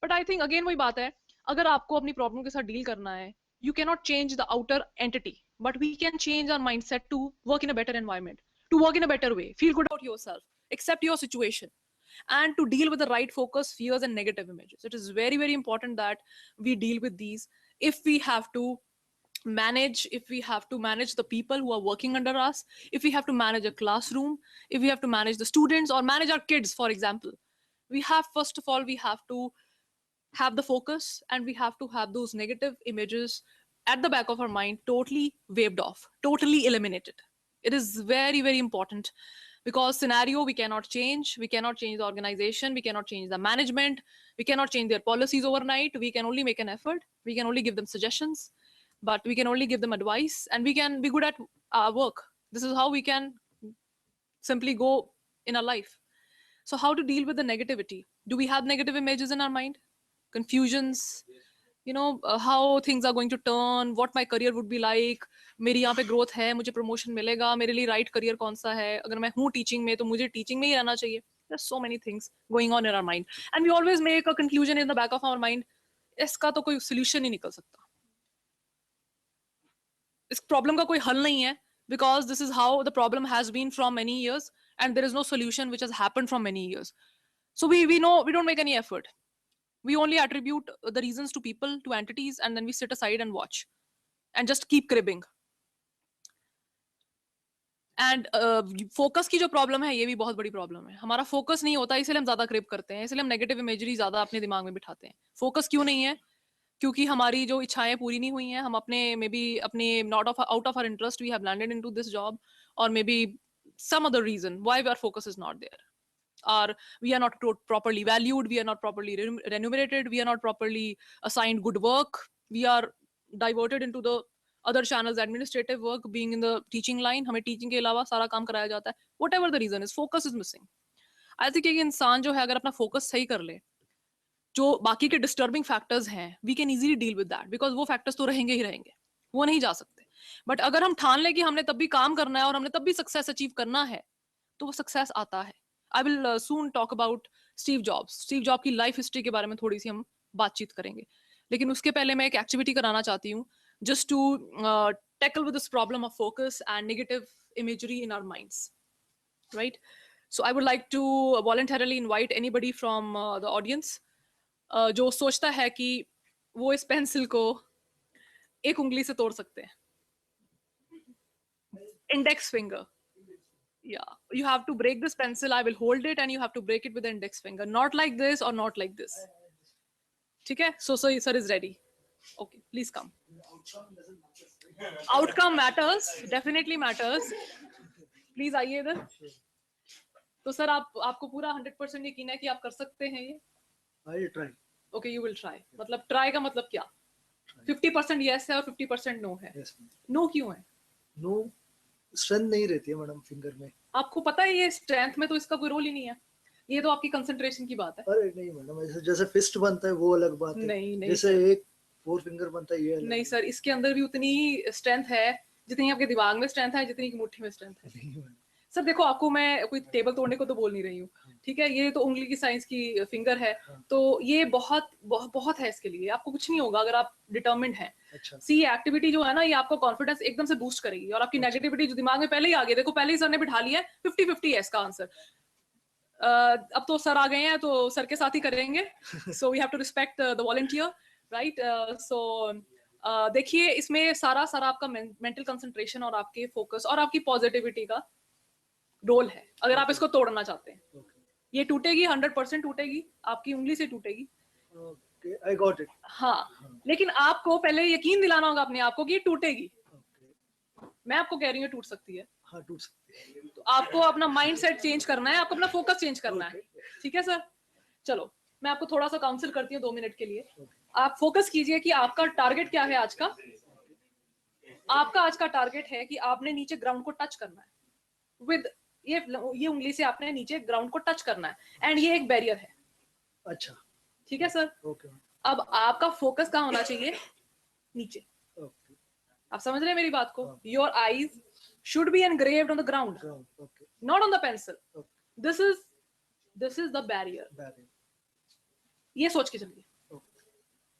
बट आई थिंक अगेन वही बात है, अगर आपको अपनी प्रॉब्लम के साथ डील करना है, you cannot change the outer entity, but we can change our mindset to work in a better environment, to work in a better way, feel good about yourself, accept your situation, and to deal with the right focus, fears, and negative images. It is very, very important that we deal with these. If we have to manage the people who are working under us, if we have to manage a classroom, if we have to manage the students or manage our kids, for example, we have, first of all, we have to have the focus, and we have to have those negative images at the back of our mind totally waved off, totally eliminated. It is very, very important, because scenario we cannot change, we cannot change the organization, we cannot change the management, we cannot change their policies overnight. We can only make an effort, we can only give them suggestions, but we can only give them advice, and we can be good at our work. This is how we can simply go in our life. So how to deal with the negativity? Do we have negative images in our mind, confusions, how things are going to turn, what my career would be like, मेरी यहाँ पे growth है, मुझे promotion मिलेगा, मेरे लिए right career कौन सा है, अगर मैं हूँ टीचिंग में तो मुझे टीचिंग में ही रहना चाहिए. There are so many things going on in our mind, and we always make a conclusion in the back of our mind, इसका तो कोई solution ही निकल सकता, इस प्रॉब्लम का कोई हल नहीं है, because this is how the problem has been from many years, and there is no solution which has happened from many years. So we know we don't make any effort. We only attribute the reasons to people, to entities, and then we sit aside and watch and just keep cribbing. And focus की जो problem है, ये भी बहुत बड़ी problem है. हमारा focus नहीं होता, इसलिए हम ज्यादा क्रिप करते हैं, इसलिए हम नेगेटिव इमेजरी ज्यादा अपने दिमाग में बिठाते हैं. फोकस क्यों नहीं है? क्योंकि हमारी जो इच्छाएं पूरी नहीं हुई हैं, हम अपने मे बी अपने not of out of our interest we have landed into this job, और maybe some other reason why our focus is not there, or we are not properly valued, we are not properly remunerated, we are not properly assigned good work, we are diverted into the other channels, administrative work, being in the teaching line, हमें teaching के अलावा सारा काम कराया जाता है. Whatever the reason is, focus is missing. I think एक इंसान जो है अगर अपना focus सही कर ले, जो बाकी के disturbing factors हैं, we can easily deal with that, because वो factors तो रहेंगे ही रहेंगे, वो नहीं जा सकते. बट अगर हम ठान लें कि हमने तब भी काम करना है और हमने तब भी सक्सेस अचीव करना है, तो वो सक्सेस आता है. I will soon talk about Steve jobs. Steve job की लाइफ हिस्ट्री के बारे में थोड़ी सी हम बातचीत करेंगे, लेकिन उसके पहले मैं एक एक्टिविटी कराना चाहती हूँ. just to tackle with this problem of focus and negative imagery in our minds, right? So I would like to voluntarily invite anybody from the audience जो सोचता है कि वो इस पेंसिल को एक उंगली से तोड़ सकते हैं. Index finger. Yeah, you have to break this pencil. I will hold it and you have to break it with the index finger. Not like this or not like this. ठीक है? So sir is ready. Okay, please come. Outcome matters, definitely matters. Please आइए इधर. तो sir आपको पूरा 100% यकीन है कि आप कर सकते हैं ये? I try. Okay, you will try. मतलब try का मतलब क्या? 50% yes है और 50% no है. Yes. No क्यों है? No, strength नहीं रहती है मैडम फिंगर में. आपको पता है ये स्ट्रेंथ में तो इसका कोई रोल ही नहीं है. ये तो आपकी कंसंट्रेशन की बात है. अरे नहीं मैडम, जैसे फिस्ट बनता है वो अलग बात है. नहीं नहीं जैसे एक 4 फिंगर बनता है ये अलग. नहीं सर, इसके अंदर भी उतनी स्ट्रेंथ है जितनी आपके दिमाग में स्ट्रेंथ है, जितनी की मुट्ठी में स्ट्रेंथ है. नहीं मैडम. सर देखो, आपको मैं कोई टेबल तोड़ने को तो बोल नहीं रही हूँ, ठीक है? ये तो उंगली की साइज की फिंगर है, तो ये बहुत बहुत बहुत है इसके लिए. आपको कुछ नहीं होगा अगर आप डिटर्मिन्ड हैं. अच्छा. सी, ये एक्टिविटी जो है ना, ये आपका कॉन्फिडेंस एकदम से बूस्ट करेगी और आपकी नेगेटिविटी जो दिमाग में पहले ही आ गई, देखो पहले ही सर ने बिठा लिया है, 50-50 है इसका आंसर. अब तो सर आ गए हैं तो सर के साथ ही करेंगे. So we have to respect the volunteer, right? So देखिए, इसमें सारा आपका मेंटल कंसंट्रेशन और आपके फोकस और आपकी पॉजिटिविटी का रोल है अगर आप इसको तोड़ना चाहते हैं. ये टूटेगी, 100% टूटेगी, आपकी उंगली से टूटेगी. Okay, I got it. हाँ, लेकिन आपको पहले यकीन दिलाना होगा अपने आप को कि ये टूटेगी. Okay. मैं आपको कह रही हूँ टूट सकती है. हाँ, टूट सकती है. तो आपको अपना माइंड सेट चेंज करना है, आपको अपना फोकस चेंज करना है. ठीक है सर? चलो मैं आपको थोड़ा सा काउंसिल करती हूँ 2 मिनट के लिए. आप फोकस कीजिए कि आपका टारगेट क्या है आज का. आपका आज का टारगेट है कि आपने नीचे ग्राउंड को टच करना है. विद ये उंगली से आपने नीचे ग्राउंड को टच करना है, एंड ये एक बैरियर है. अच्छा. ठीक है सर? ओके. अब आपका फोकस कहाँ होना चाहिए? नीचे. ओके. आप समझ रहे हैं मेरी बात को? Your eyes should be engraved on the ground, okay. Not on the pencil. Okay. This is the barrier. Barrier. ये सोच के चलिए.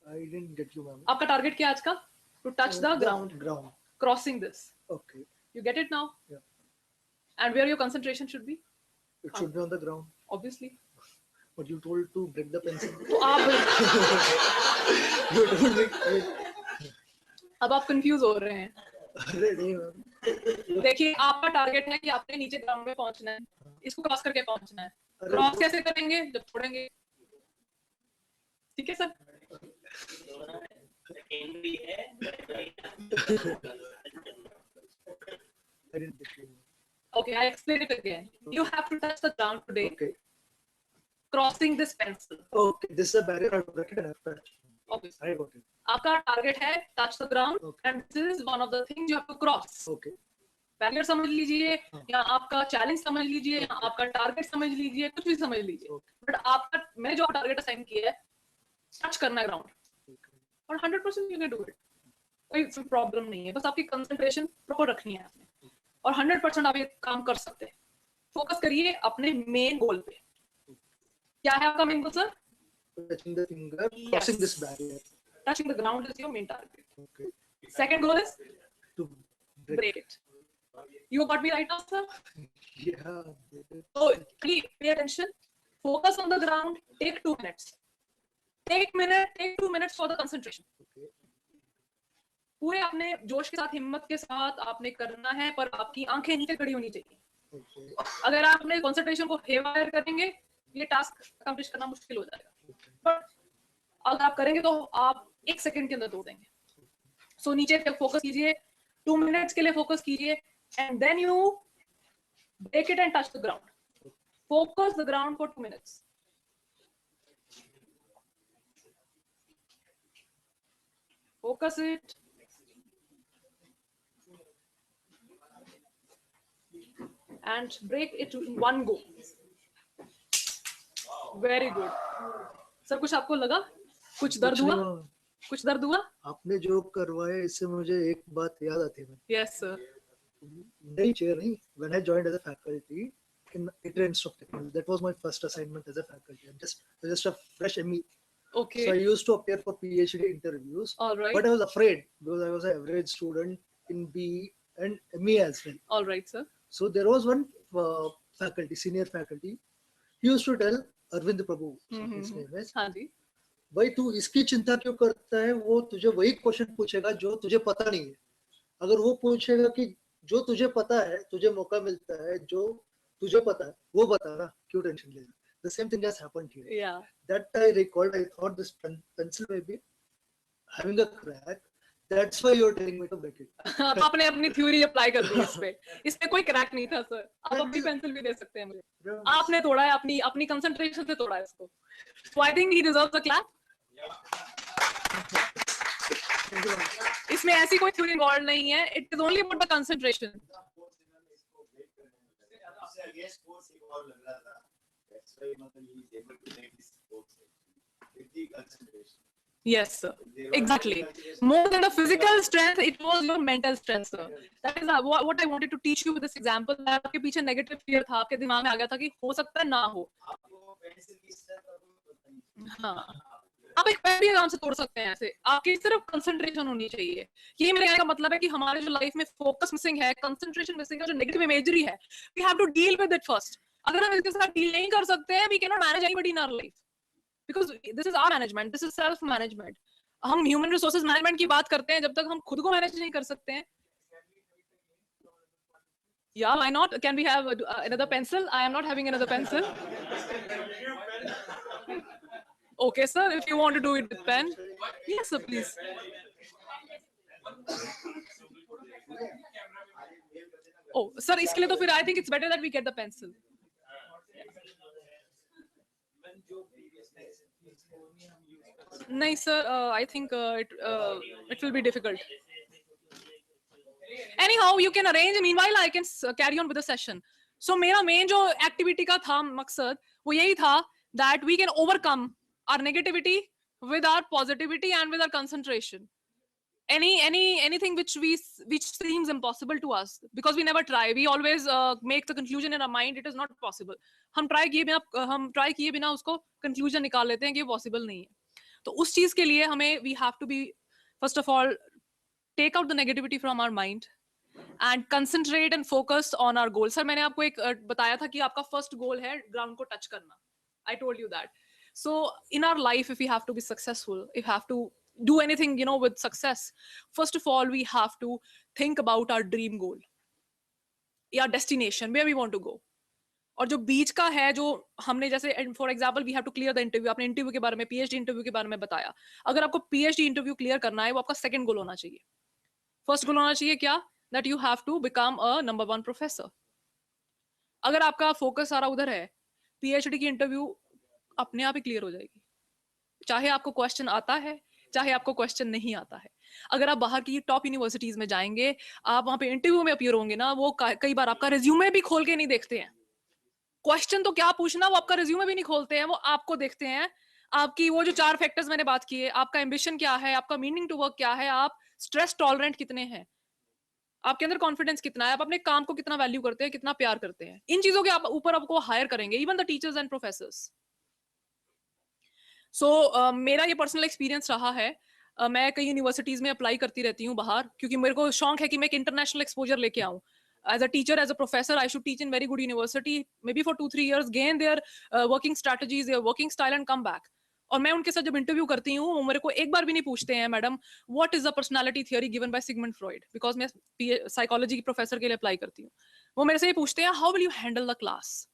I didn't get you, ma'am. आपका टारगेट क्या है आज का? To touch the ground, Ground. Crossing this. Okay. You get it now? Yeah. And where your concentration should be? It should be on the ground. Obviously. But you told to break the pencil. तो आप You told me. अब आप confuse हो रहे हैं. अरे नहीं ma'am. देखिए, आपका टारगेट है कि आपने नीचे ग्राउंड में पहुंचना है, इसको क्रॉस करके पहुंचना है. क्रॉस कैसे करेंगे? जब छोड़ेंगे. ठीक है sir? I didn't get you. Okay, I explain it again. You have to touch the ground today, Okay. crossing this pencil. Okay. This is a barrier. I break it and I've touched. Obviously. I got it. आपका target है touch the ground, Okay. and this is one of the things you have to cross. Okay. Barrier समझ लीजिए, या आपका challenge समझ लीजिए, या आपका टारगेट समझ लीजिए, कुछ भी समझ लीजिए. Okay. बट आपका, मैं जो टारगेट असाइन किया है, टच करना है ग्राउंड, Okay. और 100% यू कैन डू इट. कोई प्रॉब्लम नहीं है, बस आपकी कंसंट्रेशन प्रॉपर रखनी है आपने, और 100% आप ये काम कर सकते हैं. फोकस करिए अपने मेन गोल पे. क्या है आपका main goal sir? Touching the finger, crossing this barrier. Touching the ground is your main target. Okay. Second goal is To break it. You got me right now, sir? Yeah. So please pay attention. Focus on the ground. Take 2 minutes. Take 2 minutes for the concentration. Okay. पूरे अपने जोश के साथ, हिम्मत के साथ आपने करना है, पर आपकी आंखें नीचे खड़ी होनी चाहिए. Okay. अगर आप अपने कंसंट्रेशन को हेवायर करेंगे, ये टास्क अकम्प्लिश करना मुश्किल हो जाएगा. बट अगर आप करेंगे तो आप 1 सेकंड के अंदर तोड़ देंगे. सो नीचे फोकस कीजिए, 2 मिनट्स के लिए फोकस कीजिए, and then you break it and touch the ground. Focus the ground for 2 minutes. Focus it. And break it in one go. Very good. Sir कुछ आपको लगा? कुछ दर्द हुआ? कुछ दर्द हुआ? आपने जो करवाया इससे मुझे एक बात याद आती है. Yes sir. नई चेयर नहीं. When I joined as a faculty in ITRA Institute of Technology, that was my first assignment as a faculty. I'm just a fresh ME. Okay. So I used to appear for PhD interviews, All right. but I was afraid because I was an average student in BE and ME as well. All right, sir. So there was one faculty, senior faculty, he used to tell Arvind Prabhu, so his name is, हाँ जी. भाई तू इसकी चिंता क्यों करता है, वो तुझे वही क्वेश्चन पूछेगा जो तुझे पता नहीं है. अगर वो पूछेगा कि जो तुझे पता है, तुझे मौका मिलता है, जो तुझे पता है वो बता ना, क्यों टेंशन लेना. The same thing has happened here. Yeah. That I recalled. I thought this pencil may be having a crack. That's why you're telling me to break it. आपने अपनी थ्योरी अप्लाई कर दी इस पे कोई क्रैक नहीं था sir. आप अपनी पेंसिल भी दे सकते हैं मुझे. आपने तोड़ा है, अपनी कंसंट्रेशन से तोड़ा है इसको. So I think he deserves a clap. इसमें ऐसी कोई थ्योरी इन्वॉल्व नहीं है. It is only about the concentration. Yes, sir. Exactly. More than the physical strength, it was your mental strength, sir. That is what I wanted to teach you with this example. आपके पीछे negative fear था, आपके दिमाग में आ गया था कि हो सकता है ना हो. हाँ. आप एक पेन भी आराम से तोड़ सकते हैं ऐसे. आपकी सिर्फ कंसंट्रेशन होनी चाहिए. ये मेरे कहने का मतलब है कि हमारे जो लाइफ में फोकस मिसिंग है, कंसंट्रेशन मिसिंग है, जो नेगेटिव इमेजरी है, we have to deal with it first. अगर हम इसके साथ डील नहीं कर सकते हैं, we cannot manage anybody in our life. Because this is our management, this is self management. हम human resources management की बात करते हैं जब तक हम खुद को manage नहीं कर सकते हैं. Yeah, why not? Can we have another pencil? I am not having another pencil. Okay, sir. If you want to do it with pen, yes, sir, please. Oh, sir, इसके लिए तो फिर I think it's better that we get the pencil. नहीं sir, I think it will be difficult. Anyhow, you can arrange. Meanwhile, I can carry on with the session. So मेरा main जो activity का था मकसद वो यही था that we can overcome our negativity with our positivity and with our concentration. Anything which seems impossible to us because we never try. We always make the conclusion in our mind. It is not possible. हम try किए बिना उसको conclusion निकाल लेते हैं कि possible नहीं है. तो उस चीज के लिए हमें we have to be first of all take out the negativity from our mind and concentrate and focus on our goal. Sir मैंने आपको एक बताया था कि आपका first goal है ground को touch करना. I told you that. So in our life, if we have to be successful, if we have to do anything, with success, first of all we have to think about our dream goal, our destination, where we want to go. और जो बीच का है जो हमने जैसे for example we have to clear the interview. आपने interview के बारे में, पीएचडी इंटरव्यू के बारे में बताया. अगर आपको पीएचडी इंटरव्यू क्लियर करना है वो आपका सेकंड गोल होना चाहिए. फर्स्ट गोल होना चाहिए क्या? That you have to become a number 1 professor. अगर आपका फोकस सारा उधर है, पीएचडी की इंटरव्यू अपने आप ही क्लियर हो जाएगी, चाहे आपको क्वेश्चन आता है चाहे आपको क्वेश्चन नहीं आता है. अगर आप बाहर की टॉप यूनिवर्सिटीज में जाएंगे, आप वहां पे इंटरव्यू में अपीयर होंगे ना, वो कई बार आपका रिज्यूमे भी खोल के नहीं देखते हैं. क्वेश्चन तो क्या पूछना, वो आपका रिज्यूमे भी नहीं खोलते हैं, वो आपको देखते हैं. आपकी वो जो 4 फैक्टर्स मैंने बात की है, आपका एम्बिशन क्या है, आपका मीनिंग टू वर्क क्या है, आप स्ट्रेस टॉलरेंट कितने हैं, आपके अंदर कॉन्फिडेंस कितना है, आप अपने काम को कितना वैल्यू करते हैं, कितना प्यार करते हैं. इन चीजों के ऊपर आपको हायर करेंगे even the teachers and professors. So मेरा ये पर्सनल एक्सपीरियंस रहा है. मैं कई यूनिवर्सिटीज में अप्लाई करती रहती हूँ बाहर, क्योंकि मेरे को शौक है कि मैं एक इंटरनेशनल एक्सपोजर लेके आऊँ. As a teacher, as a professor, I should teach in very good university, maybe for 2-3 years, gain their working strategies, their working style and come back. और मैं उनके साथ जब इंटरव्यू करती हूँ, वो मेरे को एक बार भी नहीं पूछते हैं, madam what is the personality theory given by Sigmund Freud, because मैं साइकोलॉजी की प्रोफेसर के लिए अप्लाई करती हूँ. वो मेरे से ये पूछते हैं, how will you handle the class.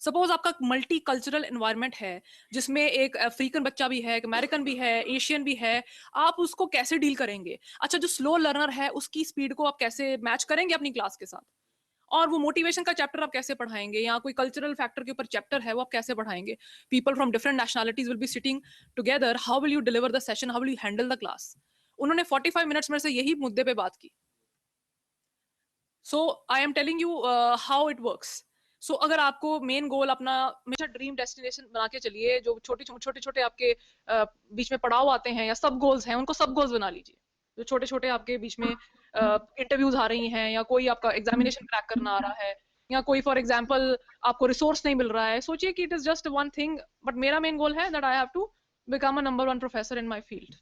Suppose आपका मल्टी कल्चरल एनवायरनमेंट है जिसमें एक अफ्रीकन बच्चा भी है, एक अमेरिकन भी है, एशियन भी है, आप उसको कैसे डील करेंगे. अच्छा, जो स्लो लर्नर है उसकी स्पीड को आप कैसे मैच करेंगे अपनी क्लास के साथ, और वो मोटिवेशन का चैप्टर आप कैसे पढ़ाएंगे, या कोई कल्चरल फैक्टर के ऊपर चैप्टर है वो आप कैसे पढ़ाएंगे. People from different nationalities will be sitting together. How will you deliver the session, how will you handle the class. उन्होंने 45 मिनट्स में से यही मुद्दे पे बात की. So I am telling you how it works. So अगर आपको मेन गोल अपना हमेशा ड्रीम डेस्टिनेशन बना के चलिए, जो छोटे आपके बीच में पड़ाव आते हैं या सब गोल्स हैं, उनको सब गोल्स बना लीजिए. जो छोटे आपके बीच में इंटरव्यूज आ रही हैं, या कोई आपका एग्जामिनेशन क्रैक करना आ रहा है, या कोई फॉर एग्जांपल आपको रिसोर्स नहीं मिल रहा है, सोचिए कि it is just one thing, but मेरा मेन गोल है that I have to become a number 1 professor in my field.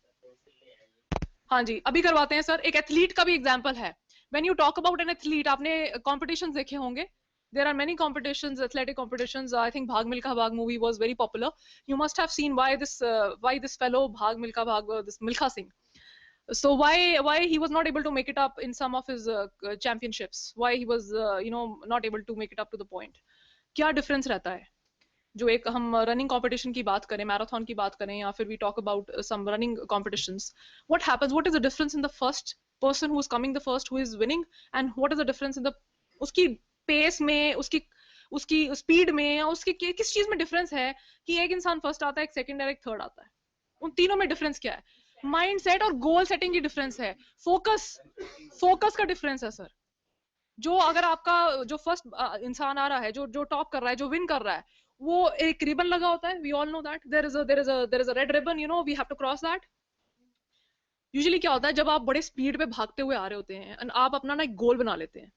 हाँ जी, अभी करवाते हैं सर. एक एथलीट का भी एग्जांपल है. When you talk about an athlete, आपने competitions देखे होंगे. There are many competitions, athletic competitions. I think Bhag Milkha Bhag movie was very popular. You must have seen why this fellow Bhag Milkha Bhag, this Milkha Singh. So why he was not able to make it up in some of his championships? Why he was not able to make it up to the point? क्या difference रहता है? जो एक हम running competition की बात करें, marathon की बात करें, या फिर we talk about some running competitions, what happens, what is the difference in the first person who is coming the first, who is winning, and what is the difference in the उसकी pace में, उसकी speed में, या उसकी किस चीज में difference है कि एक इंसान फर्स्ट आता है, एक सेकंड है, एक थर्ड आता है. उन तीनों में डिफरेंस क्या है? माइंड सेट और गोल सेटिंग की डिफरेंस है. फोकस का डिफरेंस है सर. जो अगर आपका जो फर्स्ट इंसान आ रहा है, जो टॉप कर रहा है, जो विन कर रहा है, वो एक रिबन लगा होता है. We all know that there is a red ribbon, you know, we have to cross that. Usually क्या होता है, जब आप बड़े स्पीड पे भागते हुए आ रहे होते हैं एंड आप अपना ना एक गोल बना लेते हैं.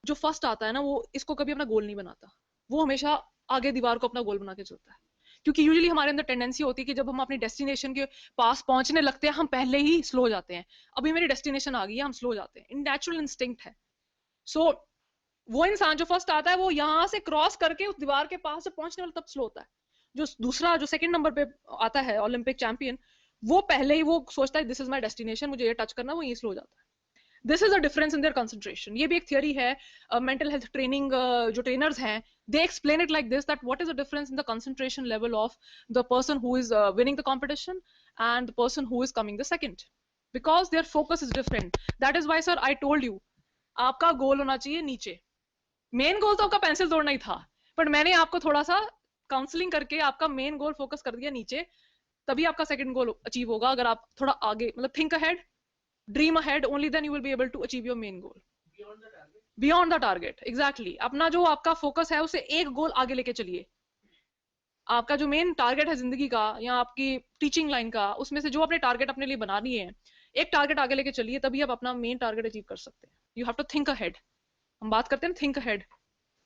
जो फर्स्ट आता है ना, वो इसको कभी अपना गोल नहीं बनाता. वो हमेशा आगे दीवार को अपना गोल बना के चलता है. क्योंकि यूजुअली हमारे अंदर टेंडेंसी होती है कि जब हम अपनी डेस्टिनेशन के पास पहुंचने लगते हैं, हम पहले ही स्लो जाते हैं. अभी मेरी डेस्टिनेशन आ गई है, हम स्लो जाते हैं. नेचुरल इंस्टिंक्ट है. सो वो इंसान जो फर्स्ट आता है, वो यहाँ से क्रॉस करके उस दीवार के पास से पहुंचने वाला तब स्लो होता है. जो दूसरा, जो सेकंड नंबर पे आता है, ओलंपिक चैंपियन, वो पहले ही वो सोचता है दिस इज माय डेस्टिनेशन, मुझे ये टच करना, वो यही स्लो हो जाता है. This is a difference in their concentration. ये भी एक थियरी है. मेंटल हेल्थ ट्रेनिंग जो ट्रेनर्स हैं, they explain it like this, that what is the difference in the concentration level of the person who is winning the competition and the person who is coming the second, because their focus is different. That is why sir I told you, आपका goal होना चाहिए नीचे. Main goal तो आपका pencil तोड़ना ही था, but मैंने आपको थोड़ा सा काउंसलिंग करके आपका मेन गोल फोकस कर दिया नीचे. तभी आपका सेकंड गोल अचीव होगा. अगर आप थोड़ा आगे, मतलब think ahead, dream ahead, only then you will be able to achieve your main goal. Beyond the target, exactly. अपना जो आपका फोकस है, उसे एक गोल आगे लेके चलिए. आपका जो मेन टारगेट है जिंदगी का या आपकी टीचिंग लाइन का, उसमें से जो अपने टारगेट अपने लिए बनानी है, एक टारगेट आगे लेके चलिए, तभी आप अपना मेन टारगेट अचीव कर सकते हैं. You have to think ahead. हम बात करते हैं think ahead.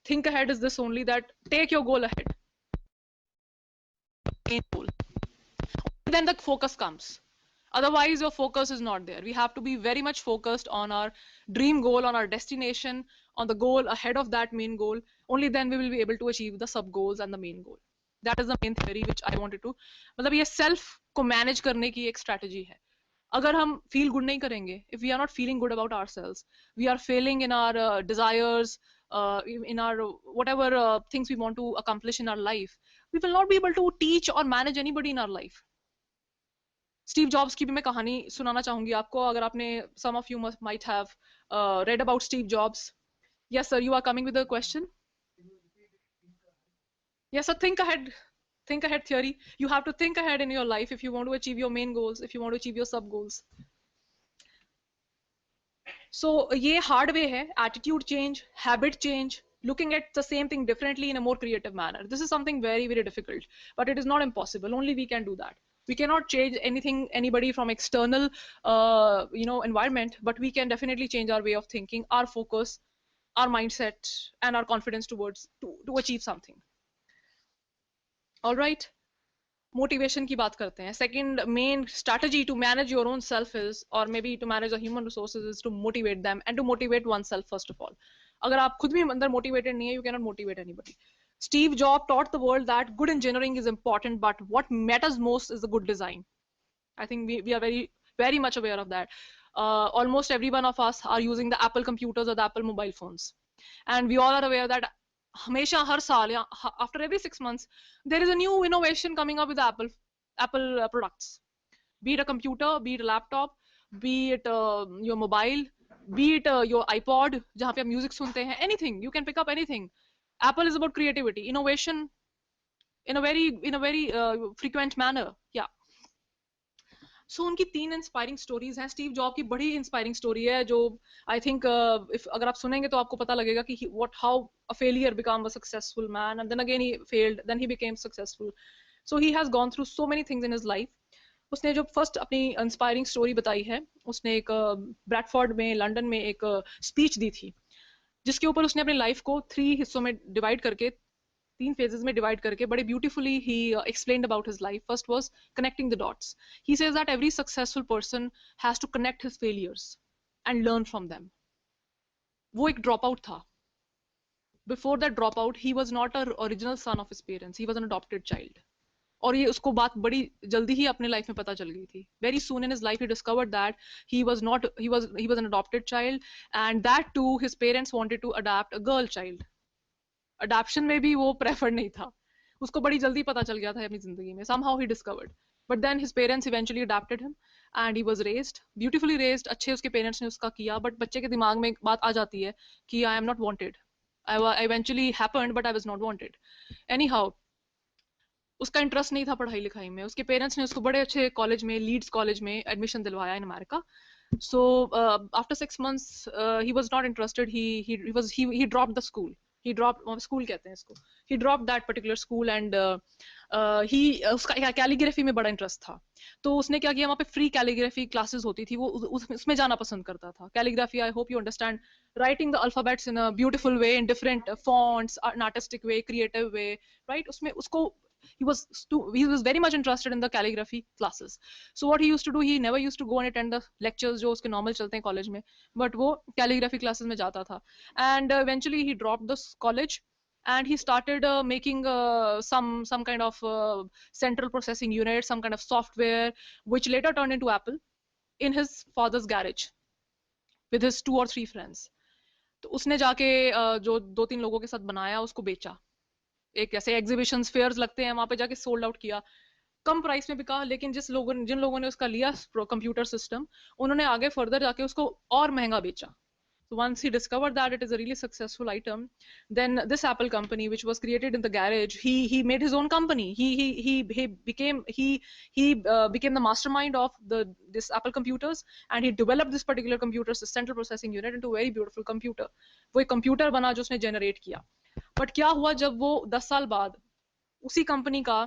Think ahead is this only, that take your goal ahead, main goal. Then the focus comes. Otherwise your focus is not there. We have to be very much focused on our dream goal, on our destination, on the goal ahead of that main goal. Only then we will be able to achieve the sub goals and the main goal. That is the main theory which I wanted to, मतलब ये self को manage करने की एक strategy है. अगर हम feel good नहीं करेंगे, if we are not feeling good about ourselves, we are failing in our desires, in our whatever things we want to accomplish in our life, we will not be able to teach or manage anybody in our life. Steve jobs की भी मैं कहानी सुनाना चाहूंगी आपको. अगर आपने, some of you might have read about Steve Jobs. Yes sir, you are coming with a question. Yes sir, think ahead theory. You have to think ahead in your life if you want to achieve your main goals, if you want to achieve your sub goals. So ये hard way है. Attitude change, habit change, looking at the same thing differently in a more creative manner. This is something very, very difficult, but it is not impossible. Only we can do that. We cannot change anybody from external environment, but we can definitely change our way of thinking, our focus, our mindset, and our confidence towards to achieve something. All right, motivation की बात करते हैं. Second main strategy to manage your own self is, or maybe to manage the human resources, is to motivate them and to motivate oneself first of all. अगर आप खुद भी अंदर motivated नहीं है, you cannot motivate anybody. Steve Jobs taught the world that good engineering is important, but what matters most is the good design. I think we are very, very much aware of that. Almost every one of us are using the Apple computers or the Apple mobile phones. And we all are aware that हमेशा हर साल या after every 6 months, there is a new innovation coming up with Apple products. Be it a computer, be it a laptop, be it your mobile, be it your iPod, जहाँ पे आप music सुनते हैं, anything, you can pick up anything. Apple is about creativity, innovation in a very frequent manner. Yeah. So उनकी 3 inspiring stories हैं. Steve job की बड़ी inspiring story है जो आई थिंक अगर आप सुनेंगे तो आपको पता लगेगा कि how a failure became a successful man, and then again he failed, then he became successful. So he has gone through so many things in his life. उसने जो फर्स्ट अपनी इंस्पायरिंग स्टोरी बताई है, उसने एक ब्रैडफोर्ड में, London में एक स्पीच दी थी, जिसके ऊपर उसने अपनी लाइफ को 3 हिस्सों में डिवाइड करके तीन phases में divide करके बड़े beautifully he explained about his life. First was connecting the dots. He says that every successful person has to connect his failures and learn from them. वो एक dropout था. Before that dropout, he was not an original son of his parents. He was an adopted child. और ये उसको बात बड़ी जल्दी ही अपने लाइफ में पता चल गई थी. Very soon in his life he discovered that he was an adopted child, and that too his parents wanted to adopt a girl child. Adoption में भी वो preferred नहीं था. उसको बड़ी जल्दी पता चल गया था अपनी जिंदगी में. Somehow he discovered. But then his parents eventually adopted him and he was raised, beautifully raised. अच्छे उसके parents ने उसका किया, but बच्चे के दिमाग में एक बात आ जाती है कि I am not wanted. I eventually happened, but I was not wanted. Anyhow, उसका इंटरेस्ट नहीं था पढ़ाई लिखाई में. उसके पेरेंट्स ने उसको बड़े अच्छे कॉलेज में, लीड्स कॉलेज में एडमिशन दिलवाया in America. So after 6 months he was not interested. He dropped the school. He dropped school कहते हैं इसको. He dropped that particular school and उसका कैलीग्राफी में बड़ा इंटरेस्ट था. तो उसने क्या किया, वहाँ पे फ्री कैलीग्राफी क्लासेस होती थी, वो उसमें जाना पसंद करता था. Calligraphy, I hope you understand, writing the alphabets in a beautiful way, in different fonts, an artistic way, creative way, right? उसमें उसको he was very much interested in the calligraphy classes. So what he used to do, he never used to go and attend the lectures जो उसके normal चलते हैं college में, but वो calligraphy classes में जाता था. And eventually he dropped this college and he started making some kind of central processing unit, some kind of software, which later turned into Apple, in his father's garage with his 2 or 3 friends. तो उसने जाके जो 2-3 लोगों के साथ बनाया, उसको बेचा. एक ऐसे एग्जीबिशंस फेयर्स लगते हैं, वहां पे जाके सोल्ड आउट किया. कम प्राइस में बिका, लेकिन जिन लोगों ने उसका लिया कंप्यूटर सिस्टम, उन्होंने आगे फर्दर जाके उसको और महंगा बेचा. So once he discovered that it is a really successful item, then this Apple company, which was created in the garage, he made his own company. He became the mastermind of this Apple computers, and he developed this particular computer, this central processing unit, into a very beautiful computer. वो एक computer बना जो उसने generate किया. But क्या हुआ जब वो 10 साल बाद उसी कंपनी का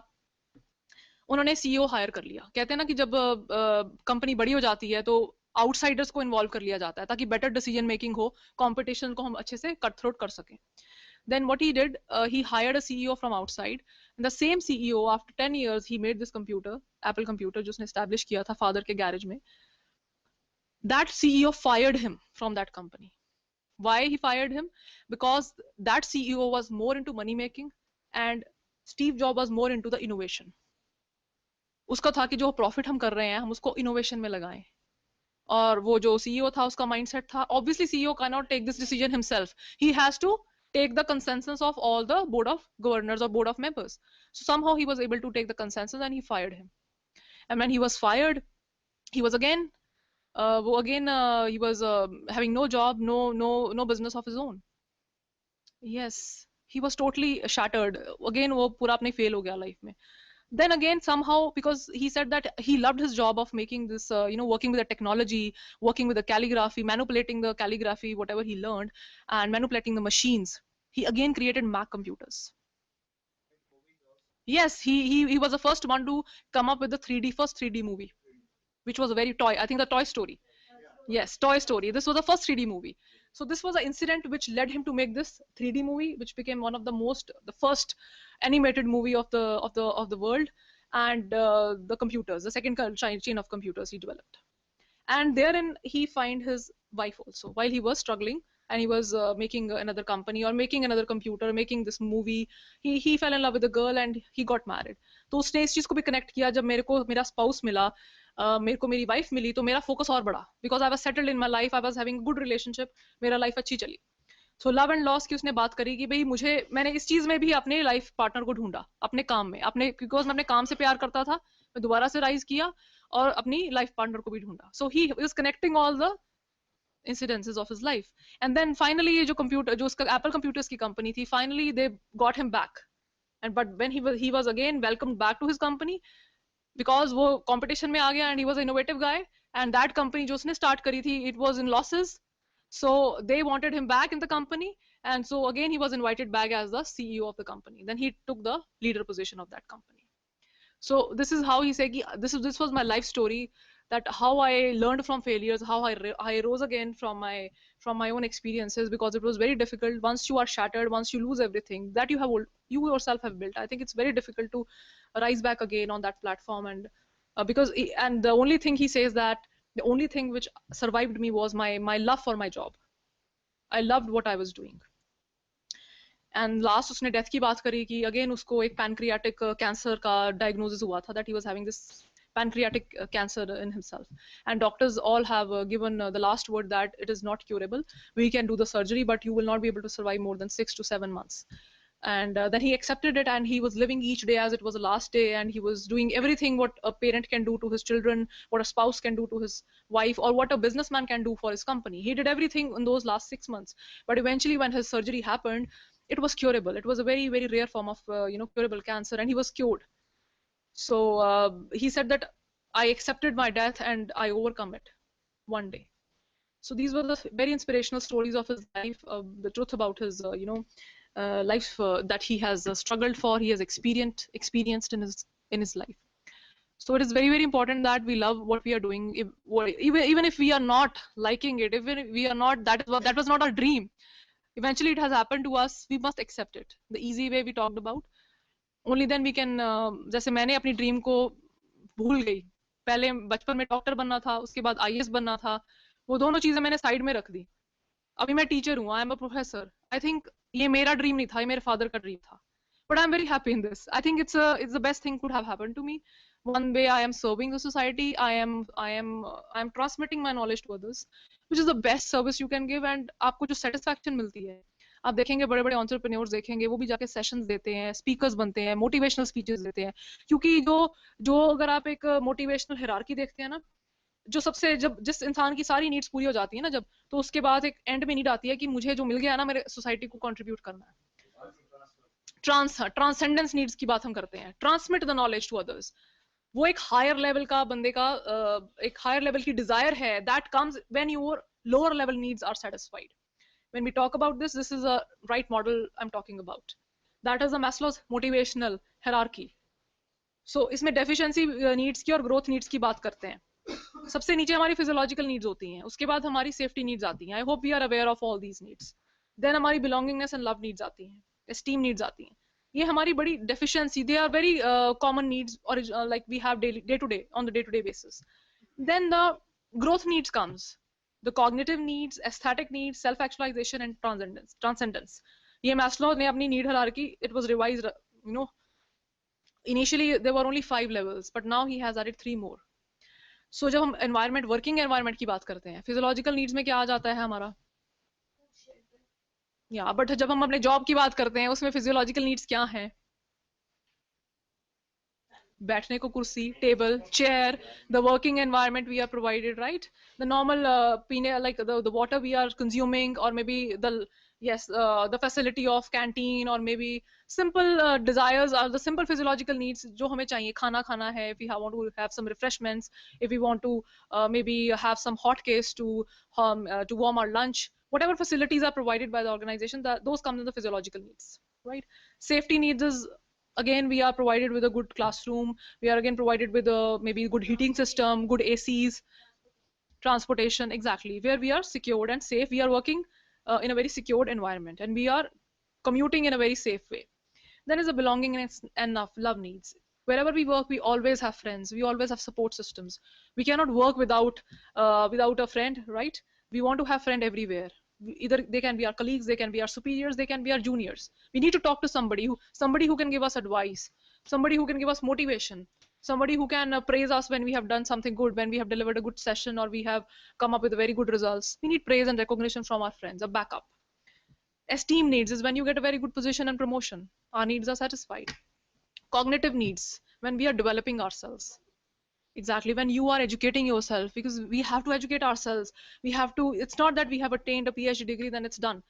उन्होंने सीईओ हायर कर लिया. कहते हैं ना कि जब कंपनी बड़ी हो जाती है तो आउटसाइडर्स को इन्वॉल्व कर लिया जाता है ताकि बेटर डिसीजन मेकिंग हो, कंपटीशन को हम अच्छे से कट थ्रोट कर सकें. Then what he did, he hired a CEO from outside. And the same CEO, after 10 years, he made this computer, Apple computer, जो उसने establish किया था father के garage में. That CEO fired him from that company. Why he fired him? Because that CEO was more into money making and Steve Jobs was more into the innovation. उसका था कि जो प्रॉफिट हम कर रहे हैं हम उसको इनोवेशन में लगाएं. और वो जो सीईओ था उसका माइंडसेट था, obviously CEO can not take this decision himself, he has to take the consensus of all the board of governors or board of members. So somehow he was able to take the consensus and he fired him. And when he was fired, he was again he was having no job, no business of his own. Yes, he was totally shattered. Again वो पूरा अपने fail हो गया life में. Then again, somehow, because he said that he loved his job of making this, working with the technology, working with the calligraphy, manipulating the calligraphy, whatever he learned, and manipulating the machines, he again created Mac computers. Yes, he was the first one to come up with the first 3D movie, which was a very I think the Toy Story. Yes, Toy Story. This was the first 3D movie. So this was an incident which led him to make this 3D movie, which became one of the first animated movie of the world, and the computers, the second chain of computers he developed. And therein he find his wife also while he was struggling, and he was making another company or making another computer, making this movie. He fell in love with a girl and he got married. तो उसने इस चीज को भी connect किया, जब मेरे को मेरा spouse मिला, मेरे को मेरी वाइफ मिली, तो मेरा फोकस और बढ़ा, because I was settled in my life, I was having good relationship, मेरा लाइफ अच्छी चली. सो लव एंड लॉस की उसने बात करी कि भाई मैंने इस चीज में भी अपने लाइफ पार्टनर को ढूंढा, अपने काम में, बिकॉज मैं अपने काम से प्यार करता था, मैं दोबारा से राइज किया और अपनी लाइफ पार्टनर को भी ढूंढा. So he is connecting all the incidences of his life. And then finally ये जो उसका Apple Computers की कंपनी थी, finally they got him back. But when he was again welcomed back to his company, because वो competition में आ गया and he was an innovative guy, and that company जो उसने start करी थी, it was in losses, so they wanted him back in the company, and so again he was invited back as the CEO of the company. Then he took the leader position of that company. So this is how he said this was my life story. that how I learned from failures, how I rose again from my own experiences, because it was very difficult. Once you are shattered, once you lose everything that you yourself have built, I think it's very difficult to rise back again on that platform. And and the only thing he says that the only thing which survived me was my love for my job. I loved what I was doing. And last उसने death की बात करी कि again उसको एक pancreatic cancer का diagnosis हुआ था, that he was having this pancreatic cancer in himself, and doctors all have given the last word that it is not curable. We can do the surgery, but you will not be able to survive more than 6 to 7 months. And then he accepted it, and he was living each day as it was the last day, and he was doing everything what a parent can do to his children, what a spouse can do to his wife, or what a businessman can do for his company. He did everything in those last 6 months, but eventually when his surgery happened, it was curable. It was a very, very rare form of curable cancer, and he was cured. So he said that I accepted my death and I overcome it one day. So these were the very inspirational stories of his life, the truth about his life that he has struggled for, he has experienced in his life. So it is very, very important that we love what we are doing, even if we are not liking it, even if we are not, that was not our dream. Eventually it has happened to us, we must accept it. The easy way we talked about, only then we can जैसे मैंने अपनी dream को भूल गई, पहले बचपन में doctor बनना था, उसके बाद IAS बनना था, वो दोनों चीजें मैंने साइड में रख दी. अभी मैं टीचर हूँ, I am a professor. I think ये मेरा ड्रीम नहीं था, ये मेरे फादर का ड्रीम था. But I'm very happy in this. I think it's the best thing could have happened to me. One way I am serving the society, I am transmitting my knowledge to others, which is the best service you can give. And आपको जो satisfaction मिलती है, आप देखेंगे बड़े बड़े entrepreneurs देखेंगे, वो भी जाके sessions देते हैं, speakers बनते हैं, motivational speeches देते हैं. क्योंकि जो अगर आप एक motivational hierarchy देखते हैं ना, जो सबसे जब जिस इंसान की सारी नीड्स पूरी हो जाती है ना जब, तो उसके बाद एक एंड में नीड आती है कि मुझे जो मिल गया ना मेरे सोसाइटी को कंट्रीब्यूट करना है. ट्रांसेंडेंस नीड्स की बात हम करते हैं, transmit the knowledge to others. वो एक हायर लेवल का बंदे का एक हायर लेवल की डिजायर है, that comes when your lower level needs are satisfied. When we talk about this is a right model I'm talking about. That is the Maslow's motivational hierarchy. So इसमें deficiency needs की और growth needs की बात करते हैं. सबसे नीचे हमारी physiological needs होती हैं, उसके बाद हमारी safety needs आती हैं. I hope we are aware of all these needs. Then हमारी belongingness and love needs आती हैं, esteem needs आती हैं. ये हमारी बड़ी deficiency, they are very common needs, or like we have on the day-to-day basis. Then the growth needs comes. The cognitive needs, aesthetic needs, self-actualization, and transcendence. ये Maslow ने अपनी need hierarchy, it was revised, initially there were only 5 levels, but now he has added 3 more. So जब हम working environment की बात करते हैं, physiological needs में क्या आ जाता है हमारा? But जब हम अपने job की बात करते हैं, उसमें physiological needs क्या हैं? बैठने को कुर्सी, table, chair, the working environment we are provided, right? The normal like the water we are consuming, or maybe the facility of canteen, or maybe simple desires are the simple physiological needs जो हमें चाहिए. खाना खाना है, if we want to have some refreshments, if we want to maybe have some hot case to warm our lunch, whatever facilities are provided by the organization, those come in the physiological needs, right? Safety needs is, again, we are provided with a good classroom. We are again provided with maybe good heating system, good ACs, transportation, exactly, where we are secured and safe. We are working in a very secured environment, and we are commuting in a very safe way. Then is a belongingness and love needs. Wherever we work, we always have friends. We always have support systems. We cannot work without a friend, right? We want to have friend everywhere. Either they can be our colleagues, they can be our superiors, they can be our juniors. We need to talk to somebody who can give us advice, somebody who can give us motivation, somebody who can praise us when we have done something good, when we have delivered a good session, or we have come up with very good results. We need praise and recognition from our friends, a backup. Esteem needs is when you get a very good position and promotion. Our needs are satisfied. Cognitive needs, when we are developing ourselves. Exactly, when you are educating yourself, because we have to educate ourselves. It's not that we have attained a PhD degree, then it's done.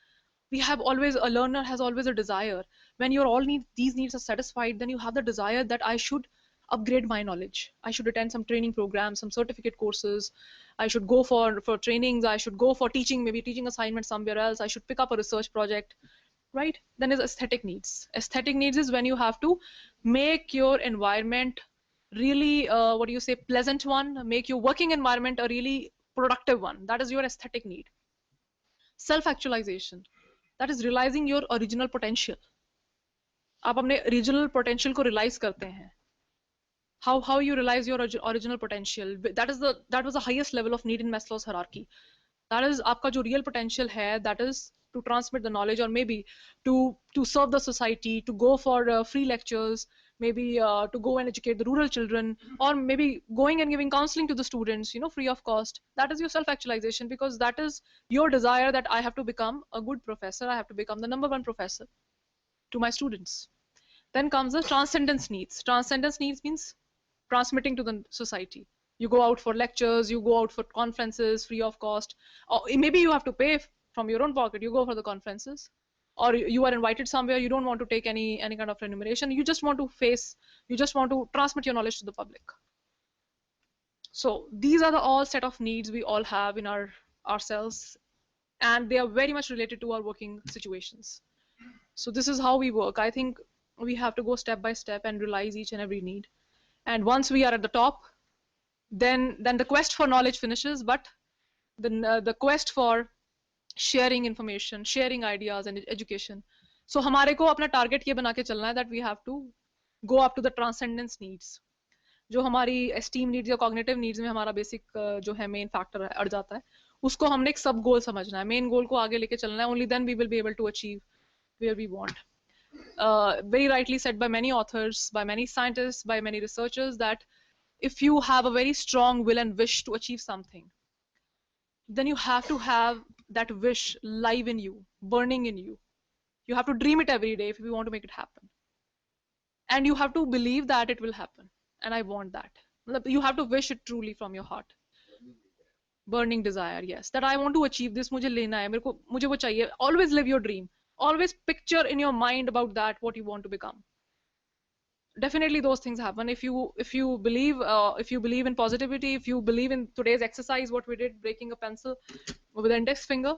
A learner has always a desire. When these needs are satisfied, then you have the desire that I should upgrade my knowledge. I should attend some training programs, some certificate courses. I should go for trainings. I should go for maybe teaching assignment somewhere else. I should pick up a research project, right? Then is aesthetic needs. Aesthetic needs is when you have to make your environment really, what do you say, pleasant one, make your working environment a really productive one. That is your aesthetic need. Self-actualization, that is realizing your original potential. आप अपने original potential को realize करते हैं. How you realize your original potential, that was the highest level of need in Maslow's hierarchy. That is आपका जो real potential है, that is to transmit the knowledge, or maybe to serve the society, to go for free lectures, maybe to go and educate the rural children, or maybe going and giving counseling to the students, free of cost. That is your self-actualization, because that is your desire that I have to become a good professor, I have to become the #1 professor to my students. Then comes the transcendence needs. Transcendence needs means transmitting to the society. You go out for lectures, you go out for conferences free of cost, or maybe you have to pay from your own pocket, you go for the conferences, or you are invited somewhere, you don't want to take any kind of remuneration, you just want to transmit your knowledge to the public. So these are the all set of needs we all have in ourselves, and they are very much related to our working situations. So this is how we work. I think we have to go step by step and realize each and every need. And once we are at the top, then the quest for knowledge finishes, but the quest for sharing information, sharing ideas and education. So हमारे को अपना target ये बना के चलना है that we have to go up to the transcendence needs. जो हमारी esteem needs या cognitive needs में हमारा basic जो है main factor अड़ जाता है, उसको हमने एक sub goal समझना है, main goal को आगे लेके चलना है. Only then we will be able to achieve where we want. Very rightly said by many authors, by many scientists, by many researchers, that if you have a very strong will and wish to achieve something, then you have to have that wish live in you, burning in you. You have to dream it every day if you want to make it happen. And you have to believe that it will happen. And I want that. You have to wish it truly from your heart. Burning desire, yes. That I want to achieve this, मुझे लेना है, मुझे वो चाहिए. Always live your dream. Always picture in your mind about that what you want to become. Definitely those things happen if you believe in positivity, if you believe in today's exercise, what we did, breaking a pencil with the index finger.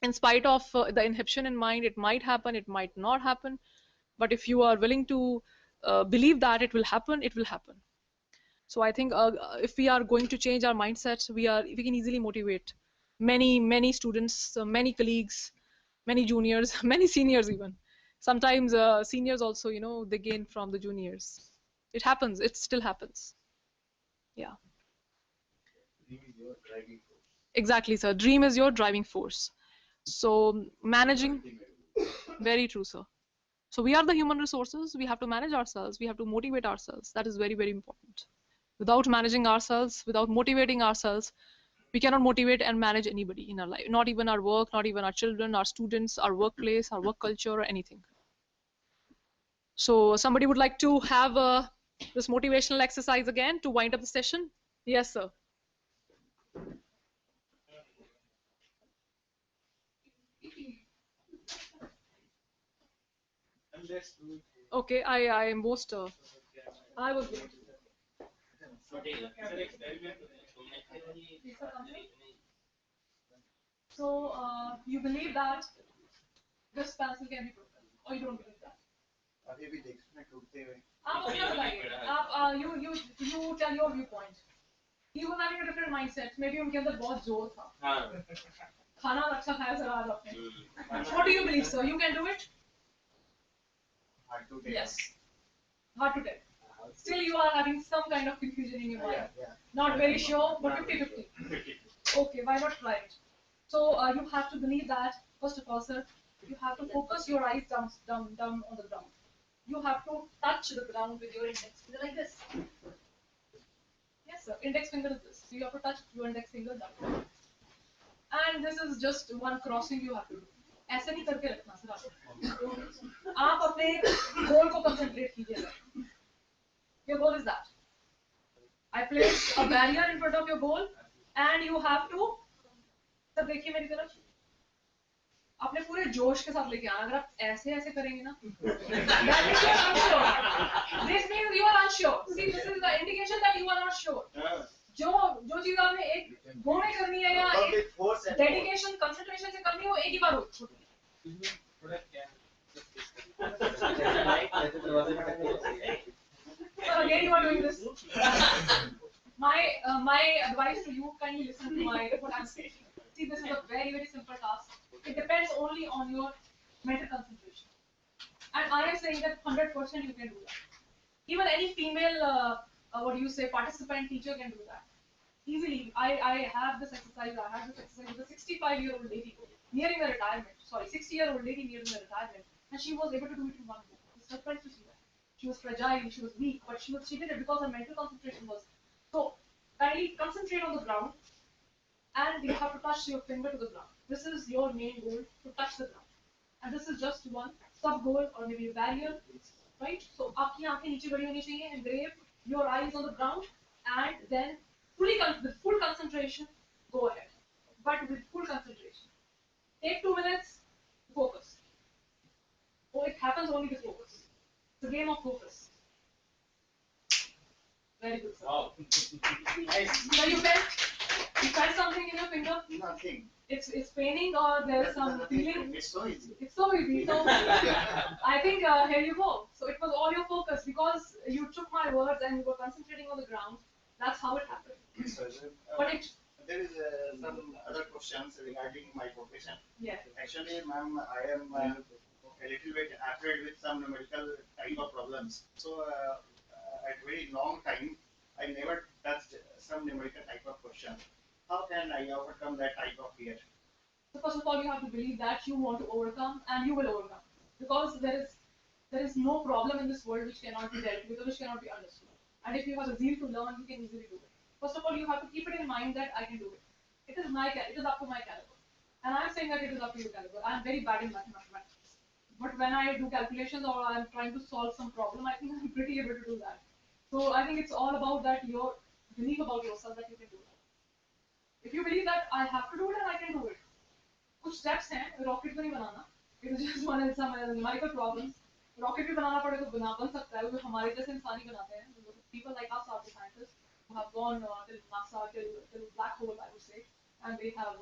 In spite of the inhibition in mind, it might happen, it might not happen, but if you are willing to believe that it will happen, it will happen. So I think if we are going to change our mindsets, we can easily motivate many students, many colleagues, many juniors, many seniors even. Sometimes seniors also, they gain from the juniors. It happens. It still happens. Yeah. Dream is your driving force. Exactly, sir. Dream is your driving force. So managing, very true, sir. So we are the human resources. We have to manage ourselves. We have to motivate ourselves. That is very, very important. Without managing ourselves, without motivating ourselves, we cannot motivate and manage anybody in our life. Not even our work, not even our children, our students, our workplace, our work culture, or anything. So somebody would like to have this motivational exercise again to wind up the session? Yes, sir. Okay, I am most. I was good. So you believe that this pencil can be broken, or you don't believe that? अभी भी देख में टूटते हुए. आप अपना बताइए. आप you tell your viewpoint. He was having a different mindset. Maybe उनके अंदर बहुत जोर था. खाना अच्छा खाया सर आज आपने. What do you believe, sir? You can do it? Hard to take. Yes. Hard to tell. Still you are having some kind of confusion in your mind. Yeah. Not very sure, but 50-50. Okay, why not try it? So you have to believe that, first of all, sir, you have to focus your eyes down on the ground. You have to touch the ground with your index finger like this. Yes, sir. Index finger is this. So you have to touch your index finger down. And this is just one crossing you have to do. ऐसे नहीं करके रखना sir आप. आप अपने गोल को concentrate कीजिएगा. Your goal is that. I place a barrier in front of your goal, and you have to. Sir देखिए मेरी तरफ. अपने पूरे जोश के साथ लेके आना. अगर आप ऐसे करेंगे ना, that means you are unsure. This means you are unsure. See, this is the indication that you are not sure. जो चीज आपने एक गो में करनी है या एक डेडिकेशन कंसंट्रेशन से करनी हो, एक ही बार हो. Sir, again you are doing this. my advice to you, kindly listen to what I'm saying. See, this is a very, very simple task. It depends only on your mental concentration. And I am saying that 100% you can do that. Even any female, participant teacher can do that. Easily. I have this exercise with a 65-year-old lady nearing the retirement. Sorry, 60-year-old lady nearing the retirement. And she was able to do it in one go. It's surprised to see that. She was fragile, she was weak, but she did it because her mental concentration was. So, kindly concentrate on the ground, and you have to touch your finger to the ground. This is your main goal, to touch the ground. And this is just one sub-goal or maybe a barrier, right? So, aapki aankhein niche badi honi chahiye, engrave your eyes on the ground, and then with full concentration, go ahead. But with full concentration. Take 2 minutes, focus. It happens only with focus. It's a game of focus. Very good, sir. Wow. Nice. So you felt something in your finger? Nothing. It's paining or there's some feeling? It's so easy. It's so easy. So I think here you go. So it was all your focus because you took my words and you were concentrating on the ground. That's how it happened. But there is some other questions regarding my profession. Yeah. Actually, ma'am, I am a little bit afraid with some numerical type of problems. So at very long time, I never touched some numerical type of question. How can I overcome that type of fear? So first of all, you have to believe that you want to overcome, and you will overcome, because there is no problem in this world which cannot be dealt with or which cannot be understood. And if you have a zeal to learn, you can easily do it. First of all, you have to keep it in mind that I can do it. It is up to my caliber, and I'm saying that it is up to your caliber. I'm very bad in mathematics, but when I do calculations or I'm trying to solve some problem, I think I'm pretty able to do that. So I think it's all about that your belief about yourself that you can do it. If you believe that I have to do it and I can do it, कुछ steps हैं, rocket तो नहीं बनाना. It is just one of some numerical problems. Rocket भी बनाना पड़े तो बन सकता है, वो हमारे जैसे इंसान ही बनाते हैं. People like us are the scientists who have gone till NASA, till black hole, I would say, and they have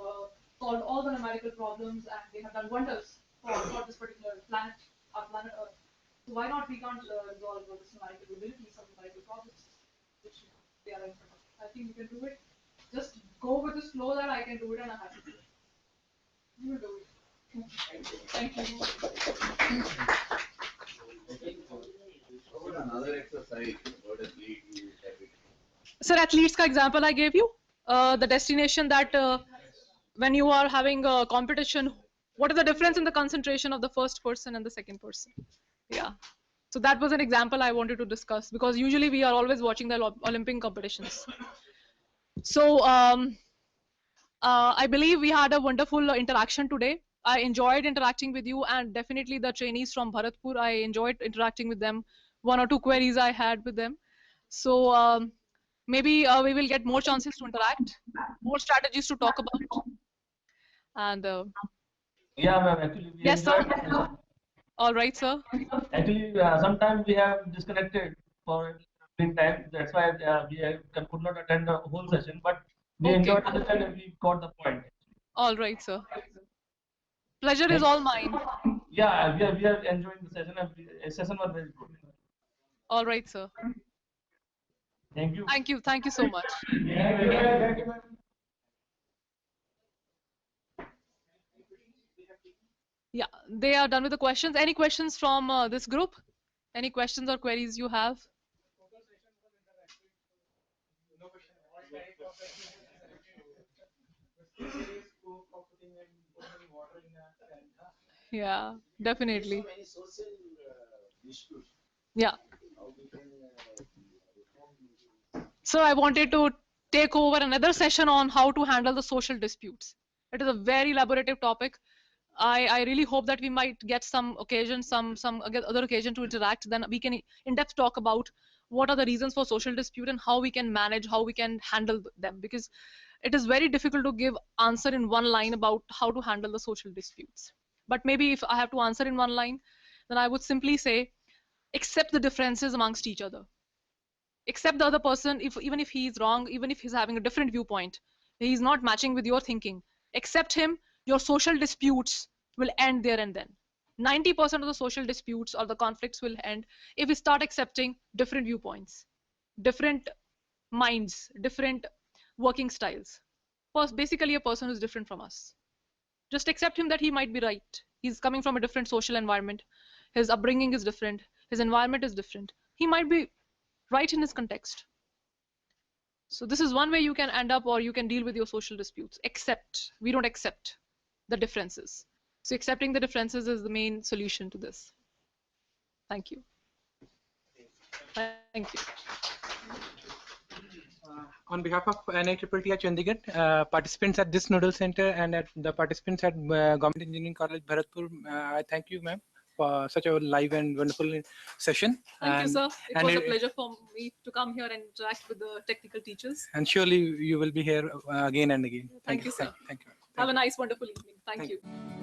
solved all the numerical problems and they have done wonders for this particular planet, our planet Earth. So why not we can't resolve this numerical ability, some numerical problems which they are in front of. I think you can do it. Just go with this flow that I can do it and I have to do it. You will do it. Thank you. Another exercise, what a lead you have it. Sir, athletes ka example I gave you. The destination that when you are having a competition, what is the difference in the concentration of the first person and the second person? Yeah. So that was an example I wanted to discuss because usually we are always watching the Olympic competitions. So I believe we had a wonderful interaction today. I enjoyed interacting with you, and definitely the trainees from Bharatpur, I enjoyed interacting with them. 1 or 2 queries I had with them. So maybe we will get more chances to interact, more strategies to talk about. And yeah, ma'am, actually we yes, sir. enjoyed. All right, sir. Actually, sometimes we have disconnected for big time. That's why could not attend the whole session, but we enjoyed the session and we got the point. All right, sir. Pleasure is all mine. Yeah, we are enjoying the session and the session was very good. All right, sir. Thank you. Thank you. Thank you so much. Yeah, they are done with the questions. Any questions from this group? Any questions or queries you have? No question. All type of Yeah, definitely. So many social disputes. Yeah. How we can So I wanted to take over another session on how to handle the social disputes. It is a very elaborative topic. I really hope that we might get some occasion, some other occasion to interact. Then we can in depth talk about what are the reasons for social dispute and how we can manage, how we can handle them. Because it is very difficult to give answer in one line about how to handle the social disputes. But maybe if I have to answer in one line, then I would simply say, accept the differences amongst each other. Accept the other person, even if he is wrong, even if he's having a different viewpoint, he's not matching with your thinking. Accept him. Your social disputes will end there and then. 90% of the social disputes or the conflicts will end if we start accepting different viewpoints, different minds, different working styles. Basically, a person who's different from us. Just accept him that he might be right. He's coming from a different social environment. His upbringing is different. His environment is different. He might be right in his context. So this is one way you can end up, or you can deal with your social disputes. Accept. We don't accept the differences. So accepting the differences is the main solution to this. Thank you. Thank you. On behalf of NITTT Chandigarh, participants at this Noodle Center and at the participants at Government Engineering College, Bharatpur, I thank you, ma'am, for such a live and wonderful session. Thank you, sir. It was a pleasure for me to come here and interact with the technical teachers. And surely you will be here again and again. Thank you, sir. Thank you. Have a nice, wonderful evening. Thank you.